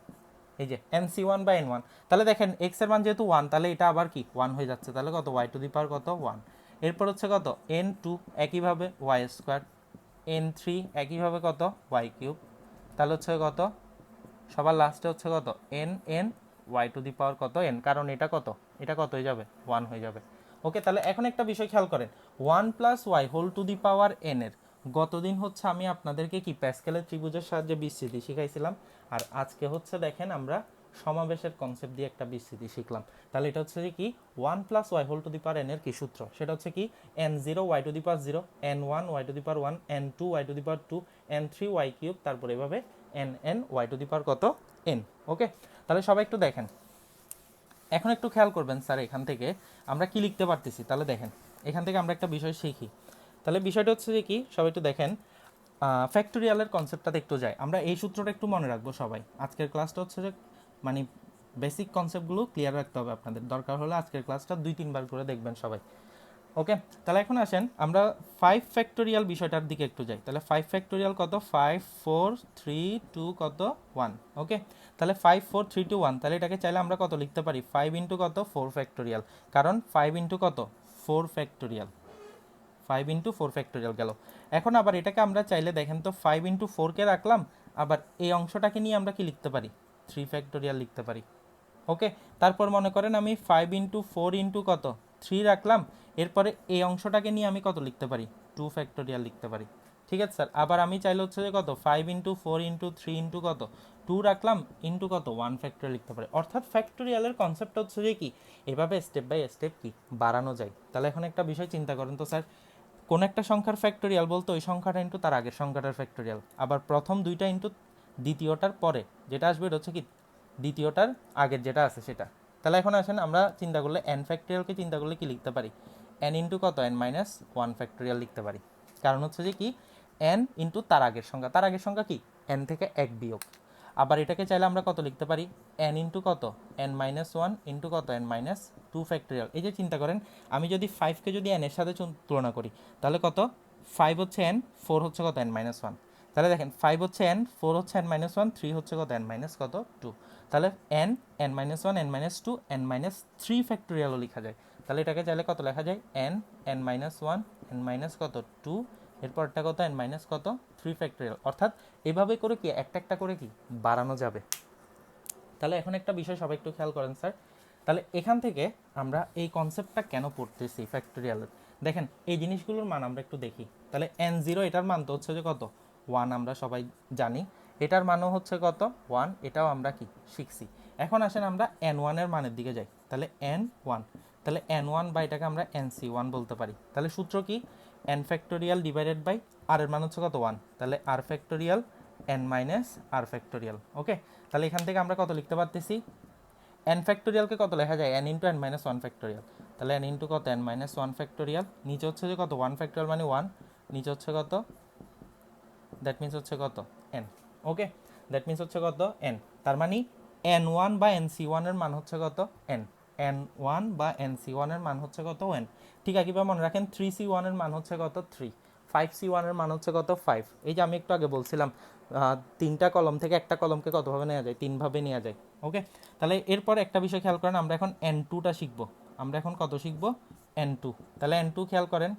এই যে nc1 বা n1, তাহলে দেখেন x এর মান যেহেতু 1 তাহলে এটা আবার কি 1 হয়ে যাচ্ছে, তাহলে কত y টু দি পাওয়ার কত 1। এরপর হচ্ছে কত n2 একইভাবে y স্কোয়ার, n3 একইভাবে কত y কিউব, তাহলে হচ্ছে কত সবার লাস্টে হচ্ছে কত n y to the power কত n, কারণ এটা কত হয়ে যাবে 1 হয়ে যাবে। ওকে, তাহলে এখন একটা বিষয় খেয়াল করেন, 1 plus y whole to the power n এর গতদিন হচ্ছে আমি আপনাদেরকে কি প্যাসকেলের ত্রিভুজের সাহায্যে বিস্তৃতি শিখাইছিলাম, আর আজকে হচ্ছে দেখেন আমরা সমাবেশের কনসেপ্ট দিয়ে একটা বিস্তৃতি শিখলাম। তাহলে এটা হচ্ছে কি 1 plus y whole to the power n এর কি সূত্র, সেটা হচ্ছে কি n0 y to the power 0, n1 y to the power 1, n2 y to the power 2, n3 y cube, তারপর এভাবে n y to the power কত n। ওকে, তাহলে সবাই একটু দেখেন, এখন একটু খেয়াল করবেন স্যার এখান থেকে আমরা কি লিখতে পারতেছি, তাহলে দেখেন এখান থেকে আমরা একটা বিষয় শিখি। তাহলে বিষয়টা হচ্ছে যে কি সবাই একটু দেখেন, ফ্যাক্টোরিয়ালের কনসেপ্টটাতে একটু যাই, আমরা এই সূত্রটা একটু মনে রাখবো সবাই। আজকের ক্লাসটা হচ্ছে যে মানে বেসিক কনসেপ্টগুলো ক্লিয়ার রাখতে হবে আপনাদের, দরকার হলে আজকের ক্লাসটা 2-3 বার করে দেখবেন সবাই। ওকে, তাহলে এখন আসেন আমরা 5 ফ্যাক্টোরিয়াল বিষয়টার দিকে একটু যাই। তাহলে 5 ফ্যাক্টোরিয়াল কত 5 4 3 2 কত 1। ওকে, তাহলে 5 4 3 2 1, তাহলে এটাকে চাইলে আমরা কত লিখতে পারি 5 ইন্টু কত 4 ফ্যাক্টোরিয়াল, কারণ 5 ইন্টু কত 4 ফ্যাক্টোরিয়াল, 5 ইন্টু 4 ফ্যাক্টোরিয়াল গেল। এখন আবার এটাকে আমরা চাইলে দেখেন তো 5 ইন্টু 4কে রাখলাম, আবার এই অংশটাকে নিয়ে আমরা কি লিখতে পারি 3 ফ্যাক্টোরিয়াল লিখতে পারি। ওকে, তারপর মনে করেন আমি 5 ইন্টু 4 ইন্টু কত 3 রাখলাম, এরপরে এই অংশটাকে নিয়ে আমি কত লিখতে পারি 2 ফ্যাক্টোরিয়াল লিখতে পারি। ঠিক আছে স্যার, আবার আমি চাইলে হচ্ছে যে কত 5 ইন্টু 4 ইন্টু 3 ইন্টু কত 2 রাখলাম ইন্টু কত 1 ফ্যাক্টোরিয়াল লিখতে পারি। অর্থাৎ ফ্যাক্টোরিয়ালের কনসেপ্টটা হচ্ছে যে কি এভাবে স্টেপ বাই স্টেপ কি বাড়ানো যায়। তাহলে এখন একটা বিষয় চিন্তা করেন তো স্যার, কোন একটা সংখ্যার ফ্যাক্টোরিয়াল বলতে ওই সংখ্যাটা ইন্টু তার আগের সংখ্যাটার ফ্যাক্টোরিয়াল, আবার প্রথম দুইটা ইন্টু দ্বিতীয়টার পরে যেটা আসবে এটা হচ্ছে কি দ্বিতীয়টার আগের যেটা আছে সেটা। তাহলে এখন আসেন আমরা চিন্তা করলে n ফ্যাক্টোরিয়ালকে চিন্তা করলে কি লিখতে পারি n ইন্টু কত n মাইনাস 1 ফ্যাক্টোরিয়াল লিখতে পারি, কারণ হচ্ছে যে কি n ইন্টু তার আগের সংখ্যা কি n থেকে 1 বিয়োগ। আবার এটাকে চাইলে আমরা কত লিখতে পারি, n ইন্টু কত, n-1 ইন্টু কত, n-2 ফ্যাক্টোরিয়াল। এই যে চিন্তা করেন, আমি যদি 5কে যদি n এর সাথে তুলনা করি, তাহলে কত, 5 হচ্ছে n, 4 হচ্ছে কত, n-1। তাহলে দেখেন 5 হচ্ছে n, 4 হচ্ছে n-1, 3 হচ্ছে কত, কত 2। তাহলে n, n-1, n-2, n-3 ফ্যাক্টোরিয়ালও লেখা যায়। তাহলে এটাকে চাইলে কত লেখা যায়, n, n-1, n কত 2, এরপরটা কত, n কত 3 ফ্যাক্টোরিয়াল। অর্থাৎ এভাবে করে কি একটা একটা করে কি বাড়ানো যাবে। তাহলে এখন একটা বিষয় সবাই একটু খেয়াল করেন স্যার, তাহলে এখান থেকে আমরা এই কনসেপ্টটা কেন পড়তেছি ফ্যাক্টোরিয়ালের, দেখেন এই জিনিসগুলোর মান আমরা একটু দেখি। তাহলে n0 এটার মান তো হচ্ছে যে কত 1, আমরা সবাই জানি, এটার মানও হচ্ছে কত 1, এটাও আমরা কি শিখছি। এখন আসেন আমরা n1 এর মানের দিকে যাই। তাহলে n1, তাহলে n1 বা এটাকে আমরা nc1 বলতে পারি। তাহলে সূত্র কি, n factorial divided by r এর মান হচ্ছে কত 1, তাহলে r factorial n minus r factorial. Okay, তাহলে এখান থেকে আমরা কত লিখতে পারতেছি, n ফ্যাক্টোরিয়ালকে কত লেখা যায়, n into n minus 1 factorial. তাহলে n ইন্টু কত, n মাইনাস 1 ফ্যাক্টোরিয়াল, নিচে হচ্ছে যে কত 1 ফ্যাক্টোরিয়াল মানে 1, নিচে হচ্ছে কত, দ্যাট মিনস হচ্ছে কত n। ওকে, দ্যাট মিনস হচ্ছে কত n, তার মানে n1 বা nc1 এর মান হচ্ছে কত n, n1 বা nc1 এর মান হচ্ছে কত n। ঠিক একইভাবে মনে রাখেন 3c1 এর মান হচ্ছে কত 3, 5c1 এর মান হচ্ছে কত 5। এই যে আমি একটু আগে বলছিলাম তিনটা কলম থেকে একটা কলমকে কতভাবে নেওয়া যায়, তিনভাবে নেওয়া যায়। ওকে, তাহলে এরপর একটা বিষয় খেয়াল করেন, আমরা এখন n2টা শিখবো। আমরা এখন কত শিখবো, n2। তাহলে n2 খেয়াল করেন,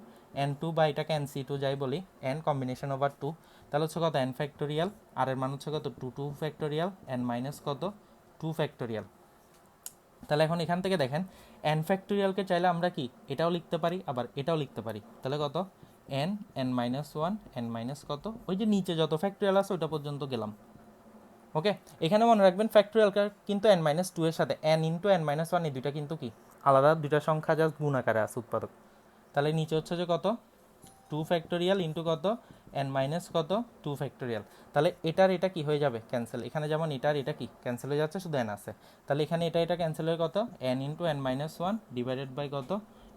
n2 বা এটাকে nc2 যাই বলি, n কম্বিনেশন ওভার 2, তাহলে হচ্ছে কত n ফ্যাক্টোরিয়াল, আর এর মান হচ্ছে কত 2 ফ্যাক্টোরিয়াল, n মাইনাস কত 2 ফ্যাক্টোরিয়াল। তাহলে এখন এখান থেকে দেখেন n ফ্যাক্টোরিয়ালকে চাইলে আমরা কি এটাও লিখতে পারি, আবার এটাও লিখতে পারি। তাহলে কত n, n minus 1, n minus কত, ওই যে নিচে যত ফ্যাক্টোরিয়াল আছে ওইটা পর্যন্ত গেলাম। ওকে, এখানে মনে রাখবেন ফ্যাক্টোরিয়ালটা কিন্তু n মাইনাস 2 এর সাথে n ইন্টু n মাইনাস 1, এই দুইটা কিন্তু কি আলাদা, দুইটা সংখ্যা জাস্ট গুণ আকারে আছে উৎপাদক। তাহলে নিচে হচ্ছে যে কত 2 ফ্যাক্টোরিয়াল ইন্টু কত n মাইনাস কত 2 ফ্যাক্টোরিয়াল। তাহলে এটার এটা কি হয়ে যাবে ক্যান্সেল, এখানে যেমন এটার এটা কি ক্যান্সেল হয়ে যাচ্ছে, শুধু n আছে। তাহলে এখানে এটা এটা ক্যান্সেল হয়ে কত n into n minus 1 divided by কত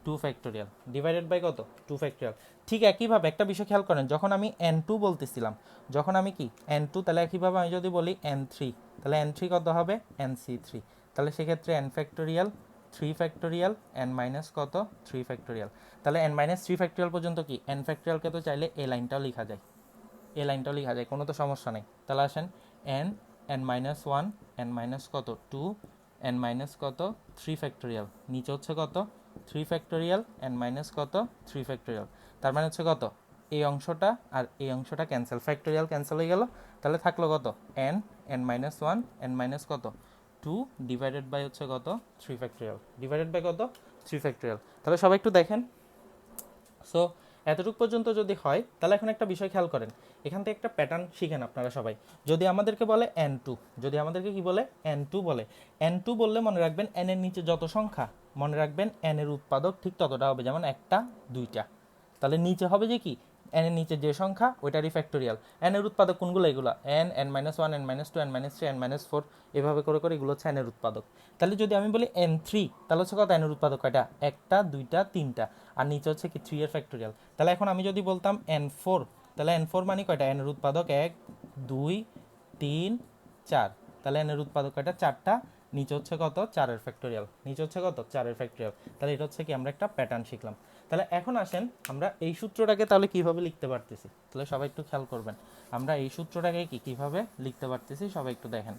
2 ফ্যাক্টোরিয়াল, ডিভাইডেড বাই কত 2 ফ্যাক্টোরিয়াল। ঠিক একইভাবে একটা বিষয় খেয়াল করেন, যখন আমি n2 বলতেছিলাম, যখন আমি কি n2, তাহলে একইভাবে আমি যদি বলি n3, তাহলে n3 কত হবে nc3, তাহলে সেক্ষেত্রে n factorial 3 factorial n minus কত 3 ফ্যাক্টোরিয়াল। তাহলে n মাইনাস 3 ফ্যাক্টোরিয়াল পর্যন্ত কি n ফ্যাক্টোরিয়ালকে তো চাইলে এই লাইনটাও লেখা যায়, এই লাইনটাও লেখা যায়, কোনো তো সমস্যা নেই। তাহলে আসেন n, n minus 1, n minus কত 2, n মাইনাস কত 3 ফ্যাক্টোরিয়াল, নিচে হচ্ছে কত 3 ফ্যাক্টোরিয়াল n মাইনাস কত 3 ফ্যাক্টোরিয়াল। তার মানে হচ্ছে কত এই অংশটা আর এই অংশটা ক্যান্সেল, ফ্যাক্টোরিয়াল ক্যান্সেল হয়ে গেল। তাহলে থাকলো কত n, n minus 1, n minus কত 2 ডিভাইডেড বাই হচ্ছে কত 3 ফ্যাক্টোরিয়াল, ডিভাইডেড বাই কত 3 ফ্যাক্টোরিয়াল। তাহলে সবাই একটু দেখেন। সো এতটুকু পর্যন্ত যদি হয়, তাহলে এখন একটা বিষয় খেয়াল করেন, এখান থেকে একটা প্যাটার্ন শিখেন আপনারা সবাই। যদি আমাদেরকে বলে n2, যদি আমাদেরকে কি বলে n2 বলে, n2 বললে মনে রাখবেন n এর নিচে যত সংখ্যা, মনে রাখবেন n এর উৎপাদক ঠিক ততটা হবে, যেমন একটা দুইটা। তাহলে নিচে হবে যে কি n এর নিচে যে সংখ্যা ওইটারই ফ্যাক্টোরিয়াল। n এর উৎপাদক কোনগুলো, এগুলো n, n minus 1, n minus 2, n minus 3, n minus 4, এভাবে করে করে এগুলো হচ্ছে n এর উৎপাদক। তাহলে যদি আমি বলি n3, তাহলে হচ্ছে কত n এর উৎপাদক কয়টা, একটা দুইটা তিনটা, আর নিচে হচ্ছে কি 3 এর ফ্যাক্টোরিয়াল। তাহলে এখন আমি যদি বলতাম n4, তাহলে n4 মানে কয়টা, n এর উৎপাদক 1 2 3 4, তাহলে n এর উৎপাদক কয়টা, চারটা, নিচে হচ্ছে কত 4 এর ফ্যাক্টোরিয়াল, নিচে হচ্ছে কত 4 এর ফ্যাক্টোরিয়াল। তাহলে এটা হচ্ছে কি আমরা একটা প্যাটার্ন শিখলাম। তাহলে এখন আসেন আমরা এই সূত্রটাকে তাহলে কিভাবে লিখতে পারতেছি, তাহলে সবাই একটু খেয়াল করবেন, আমরা এই সূত্রটাকে কি কিভাবে লিখতে পারতেছি সবাই একটু দেখেন।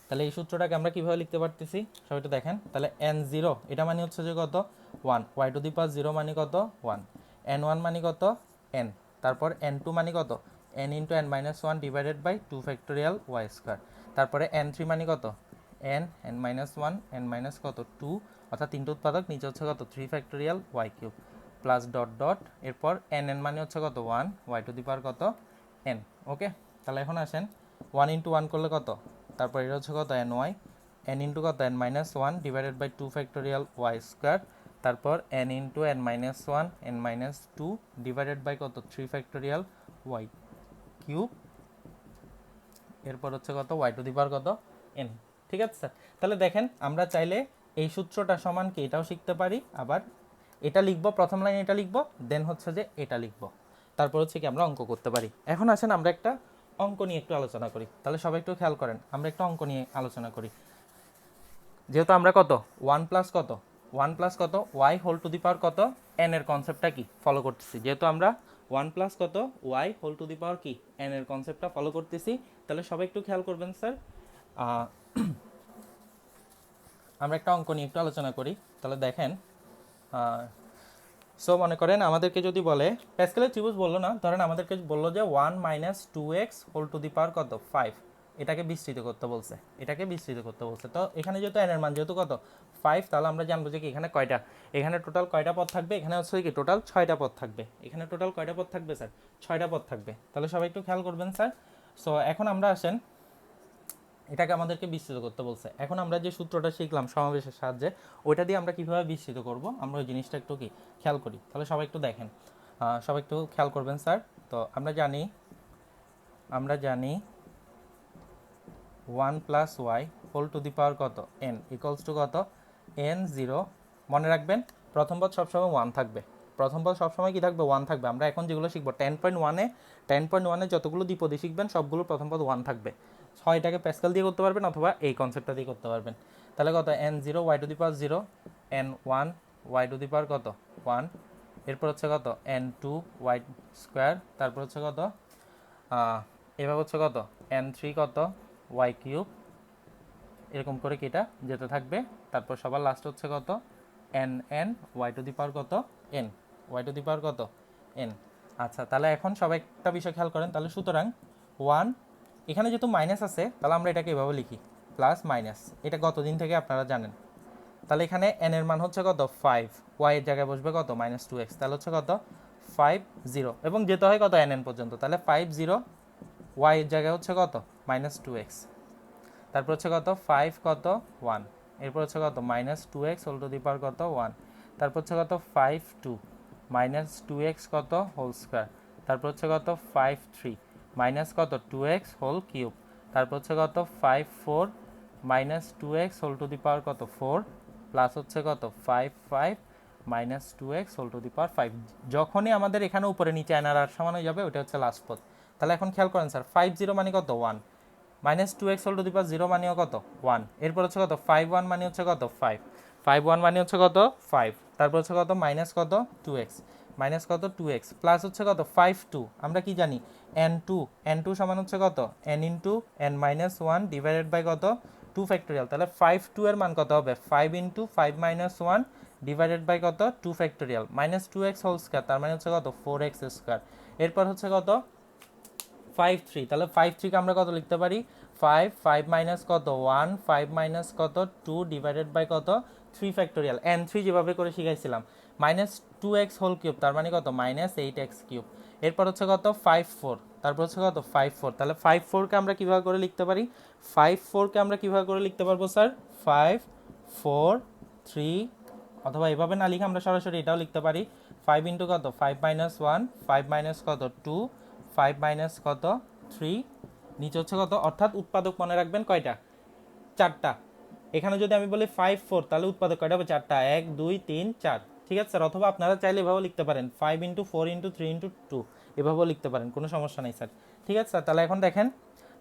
তাহলে এই সূত্রটাকে আমরা কিভাবে লিখতে পারতেছি সবাই একটু দেখেন। তাহলে n0 এটা মানে হচ্ছে যে কত 1, y টু দি পাওয়ার 0 মানে কত 1, n1 মানে কত n, তারপর n2 মানে কত n into n minus 1 divided by 2 factorial y square, তারপরে n3 মানে কত n, n minus 1, n minus কত 2, অর্থাৎ তিনটে উৎপাদক, নিচে হচ্ছে কত 3 factorial y cube plus dot dot, এরপর n মানে হচ্ছে কত 1, y টু দি পাওয়ার কত n। ওকে, তাহলে এখন আসেন 1 ইন্টু 1 করলে কত, তারপর এটা হচ্ছে কত ny, n ইন্টু কত n minus 1 divided by 2 factorial y square, তারপর n into n minus 1, n minus 2 divided by কত 3 ফ্যাক্টোরিয়াল y কিউব, এরপর হচ্ছে কত y টু দি পাওয়ার কত n। ঠিক আছে স্যার, তাহলে দেখেন আমরা চাইলে এই সূত্রটা সমান কি এটাও শিখতে পারি, আবার এটা লিখবো প্রথম লাইন, এটা লিখবো দেন হচ্ছে যে এটা লিখবো, তারপর হচ্ছে কি আমরা অঙ্ক করতে পারি। এখন আসেন আমরা একটা অঙ্ক নিয়ে একটু আলোচনা করি। তাহলে সবাই একটু খেয়াল করেন, আমরা একটু অঙ্ক নিয়ে আলোচনা করি। যেহেতু আমরা কত ওয়ান প্লাস কত y whole to the power কত এন এর কনসেপ্টটা কি ফলো করতেছি, যেহেতু আমরা ওয়ান প্লাস কত ওয়াই হোল টু দি পাওয়ার কি এন এর কনসেপ্টটা ফলো করতেছি, তাহলে সবাই একটু খেয়াল করবেন স্যার। আমরা একটা অঙ্ক নিয়ে একটু আলোচনা করি। তাহলে দেখেন, সো মনে করেন আমাদেরকে যদি বলে প্যাসকেলের ত্রিভুজ বললো না, ধরেন আমাদেরকে বললো যে 1 - 2x whole to the power কত 5, এটাকে বিস্তৃত করতে বলছে, তো এখানে যেহেতু n এর মান যেহেতু কত 5, তাহলে আমরা জানবো যে কি এখানে কয়টা, এখানে টোটাল কয়টা পদ থাকবে, এখানে হচ্ছে কি টোটাল 6টা পদ থাকবে, এখানে টোটাল কয়টা পদ থাকবে স্যার 6টা পদ থাকবে। তাহলে সবাই একটু খেয়াল করবেন স্যার। সো এখন আমরা আসেন, এটাকে আমাদেরকে বিস্তৃত করতে বলছে। এখন আমরা যে সূত্রটা শিখলাম সমাবেশের সাহায্যে, ওইটা দিয়ে আমরা কীভাবে বিস্তৃত করব আমরা ওই জিনিসটা একটু কি খেয়াল করি। তাহলে সবাই একটু দেখেন, সবাই একটু খেয়াল করবেন স্যার। তো আমরা জানি 1 + y whole to the power কত n ইকুয়ালস টু কত n0। মনে রাখবেন প্রথম পদ সবসময় 1 থাকবে, প্রথম পদ সবসময় কি থাকবে 1 থাকবে। আমরা এখন যেগুলো শিখবো 10.1-এ যতগুলো দ্বিপদী শিখবেন সবগুলো প্রথম পদ 1 থাকবে। 6টাকে প্যাসকেল দিয়ে করতে পারবেন অথবা এই কনসেপ্টটা দিয়ে করতে পারবেন। তাহলে কত n0 y to the power 0, n1 y to the power কত 1, এরপর হচ্ছে কত n2 y স্কোয়ার, তারপর হচ্ছে কত এভাবে হচ্ছে কত n3 কত y কিউব, এরকম করে কিটা যেতে থাকবে। তারপর সবার লাস্ট হচ্ছে কত n y to the power কত n, y to the power কত n। আচ্ছা, তাহলে এখন সবাই একটা বিষয় খেয়াল করেন। তাহলে সুতরাং 1 এখানে যেহেতু মাইনাস আছে, তাহলে আমরা এটাকে এভাবে লিখি প্লাস মাইনাস, এটা গতদিন থেকে আপনারা জানেন। তাহলে এখানে n এর মান হচ্ছে কত 5, y এর জায়গায় বসবে কত -2x, তাহলে হচ্ছে কত 5 0, এবং যেতে হয় কত n পর্যন্ত, তাহলে 5 0, y এর জায়গায় হচ্ছে কত -2x, তারপর হচ্ছে কত 5 কত 1, এরপর হচ্ছে কত -2x whole to the power কত 1, তারপর হচ্ছে কত 5 2 -2x কত হোল স্কোয়ার, তারপর হচ্ছে কত 5 3 মাইনাস কত 2x হোল কিউব, তারপর হচ্ছে কত 5 4 -2x whole to the power কত 4, প্লাস হচ্ছে কত 5 5 -2x হোল টু দি পাওয়ার 5। যখনই আমাদের এখানে উপরে নিচে এনার আর সমান হয়ে যাবে ওটা হচ্ছে লাস্ট পদ। তাহলে এখন খেয়াল করেন স্যার, 5 0 মানে কত 1, -2x whole to the power 0 মানেও কত 1, এরপর হচ্ছে কত 5 1 মানে হচ্ছে কত 5, 5 1 মানে হচ্ছে কত 5, তারপর হচ্ছে কত মাইনাস কত 2x, মাইনাস কত 2x, প্লাস হচ্ছে কত 5 2, আমরা কি জানি n2 সমান হচ্ছে কত n into n minus 1 divided by কত 2 ফ্যাক্টোরিয়াল। তাহলে 5 2 এর মান কত হবে 5 ইন্টু 5 মাইনাস 1 ডিভাইডেড বাই কত 2 factorial minus 2x whole square, তার মানে হচ্ছে কত 4x স্কোয়ার। এরপর হচ্ছে কত 5 3, তাহলে 5 3 কে আমরা কত লিখতে পারি 5 মাইনাস কত 1 5 মাইনাস কত 2 ডিভাইডেড বাই কত 3 ফ্যাক্টোরিয়াল, n3 যেভাবে করে শিখাইছিলাম -2x হোল কিউব, তার মানে কত -8x কিউব। এরপর হচ্ছে কত 5 4, তারপর হচ্ছে কত 5 4, তাহলে 5 4 কে আমরা কিভাবে করে লিখতে পারি 5 4 কে আমরা কিভাবে করে লিখতে পারবো স্যার 5 4 3, অথবা এভাবে না লিখে আমরা সরাসরি এটাও লিখতে পারি 5 ইন্টু কত 5 মাইনাস 1 5 মাইনাস কত 2 5 মাইনাস কত 3, নিচে হচ্ছে কত, অর্থাৎ উৎপাদক মনে রাখবেন কয়টা 4টা। এখানে যদি আমি বলি 5 4, তাহলে উৎপাদক কয়টা হবে 4টা, 1 2 3 4, ঠিক আছে স্যার। অথবা আপনারা চাইলে এভাবে লিখতে পারেন 5 ইন্টু 4 ইন্টু 3 ইন্টু 2, এভাবেও লিখতে পারেন, কোনো সমস্যা নেই স্যার, ঠিক আছে স্যার। তাহলে এখন দেখেন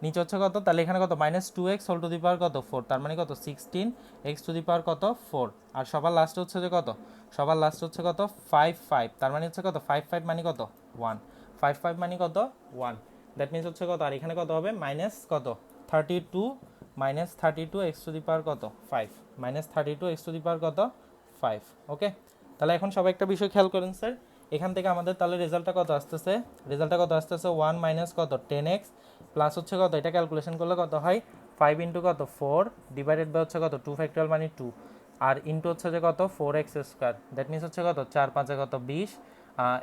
নিচে হচ্ছে কত, তাহলে এখানে কত -2x whole to the power কত 4, তার মানে কত 16x টু দি পাওয়ার কত 4, আর সবার লাস্ট হচ্ছে যে কত সবার লাস্ট হচ্ছে কত 5 5, তার মানে হচ্ছে কত 5 5 মানে কত 1, 5 5 মানে কত 1, দ্যাট মিনস হচ্ছে কত, আর এখানে কত হবে মাইনাস কত 32 -32x টু দি পাওয়ার কত 5, -32x টু দি পাওয়ার কত 5, ওকে। তাহলে এখন সবাই একটা বিষয় খেয়াল করেন স্যার, এখান থেকে আমাদের তাহলে রেজাল্টটা কত আসতেছে 1 মাইনাস কত 10x প্লাস হচ্ছে কত, এটা ক্যালকুলেশন করলে কত হয় 5 ইন্টু কত 4 ডিভাইডেড বাই হচ্ছে কত 2 ফ্যাক্টোরিয়াল মানে 2, আর ইন্টু হচ্ছে যে কত 4x স্কোয়ার, দ্যাট মিনস হচ্ছে কত 4 5 কত 20,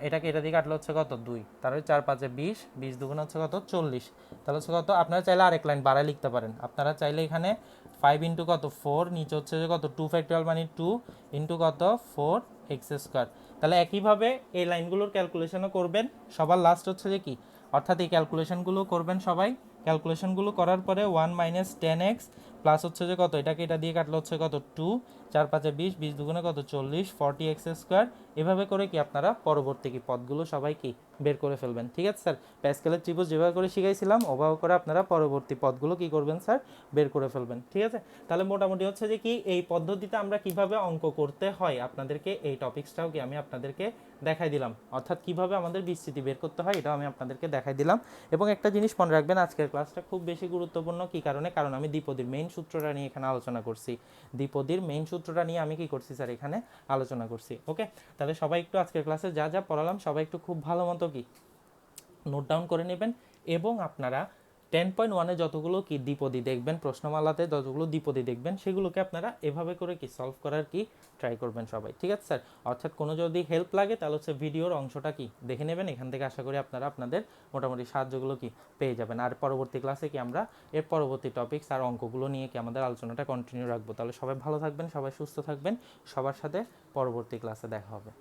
এটাকে এটা দিয়ে কাটলে হচ্ছে কত 2, তাহলে 4 5 20, 20 দুগুণ হচ্ছে কত 40, তাহলে হচ্ছে কত, আপনারা চাইলে আরেক লাইন বাড়ায় লিখতে পারেন, আপনারা চাইলে এখানে 5 ইন্টু কত 4, নিচে হচ্ছে যে কত 2 ফ্যাক্টোরিয়াল মানে 2 ইন্টু কত 4x স্কোয়ার। তাহলে একইভাবে এই লাইনগুলোর ক্যালকুলেশনও করবেন, সবার লাস্ট হচ্ছে যে কি, অর্থাৎ এই ক্যালকুলেশনগুলো করবেন সবাই। ক্যালকুলেশনগুলো করার পরে 1 মাইনাস 10x প্লাস হচ্ছে যে কত, এটাকে এটা দিয়ে কাটলে হচ্ছে কত 2, 4 5 20, 20 দুগুণে কত 40, 40x স্কোয়ার এভাবে করে কি আপনারা পরবর্তী কি পদগুলো সবাই কি বের করে ফেলবেন। ঠিক আছে স্যার, প্যাসকেলের ত্রিভুজ যেভাবে করে শিখাইছিলাম ওভাবে করে আপনারা পরবর্তী পদগুলো কি করবেন স্যার, বের করে ফেলবেন। ঠিক আছে, তাহলে মোটামুটি হচ্ছে যে কি এই পদ্ধতিতে আমরা কিভাবে অঙ্ক করতে হয় আপনাদেরকে এই টপিক্সটাও কি আমি আপনাদেরকে দেখাই দিলাম, অর্থাৎ কিভাবে আমাদের বিস্তৃতি বের করতে হয় এটাও আমি আপনাদেরকে দেখাই দিলাম। এবং একটা জিনিস মনে রাখবেন, আজকের ক্লাসটা খুব বেশি গুরুত্বপূর্ণ। কি কারণে? কারণ আমি দ্বিপদীর মেইন সূত্রটা নিয়ে এখানে আলোচনা করছি। দ্বিপদীর মেইন সূত্রটা নিয়ে আমি কি করছি স্যার, এখানে আলোচনা করছি। ওকে, তাহলে সবাই একটু আজকের ক্লাসে যা যা পড়ালাম সবাই একটু খুব ভালো মতো কি নোট ডাউন করে নেবেন। এবং আপনারা 10.1-এ যতগুলো কি দ্বিপদী দেখবেন, প্রশ্নমালাতে যতগুলো দ্বিপদী দেখবেন সেগুলোকে আপনারা এভাবে করে কি সলভ করার কি ট্রাই করবেন সবাই। ঠিক আছে স্যার, অর্থাৎ কোনো যদি হেল্প লাগে তাহলে হচ্ছে ভিডিওর অংশটা কি দেখে নেবেন, এখান থেকে আশা করি আপনারা আপনাদের মোটামুটি সাহায্যগুলো কি পেয়ে যাবেন। আর পরবর্তী ক্লাসে কি আমরা এর পরবর্তী টপিকস আর অঙ্কগুলো নিয়ে কি আমাদের আলোচনাটা কন্টিনিউ রাখবো। তাহলে সবাই ভালো থাকবেন, সবাই সুস্থ থাকবেন, সবার সাথে পরবর্তী ক্লাসে দেখা হবে।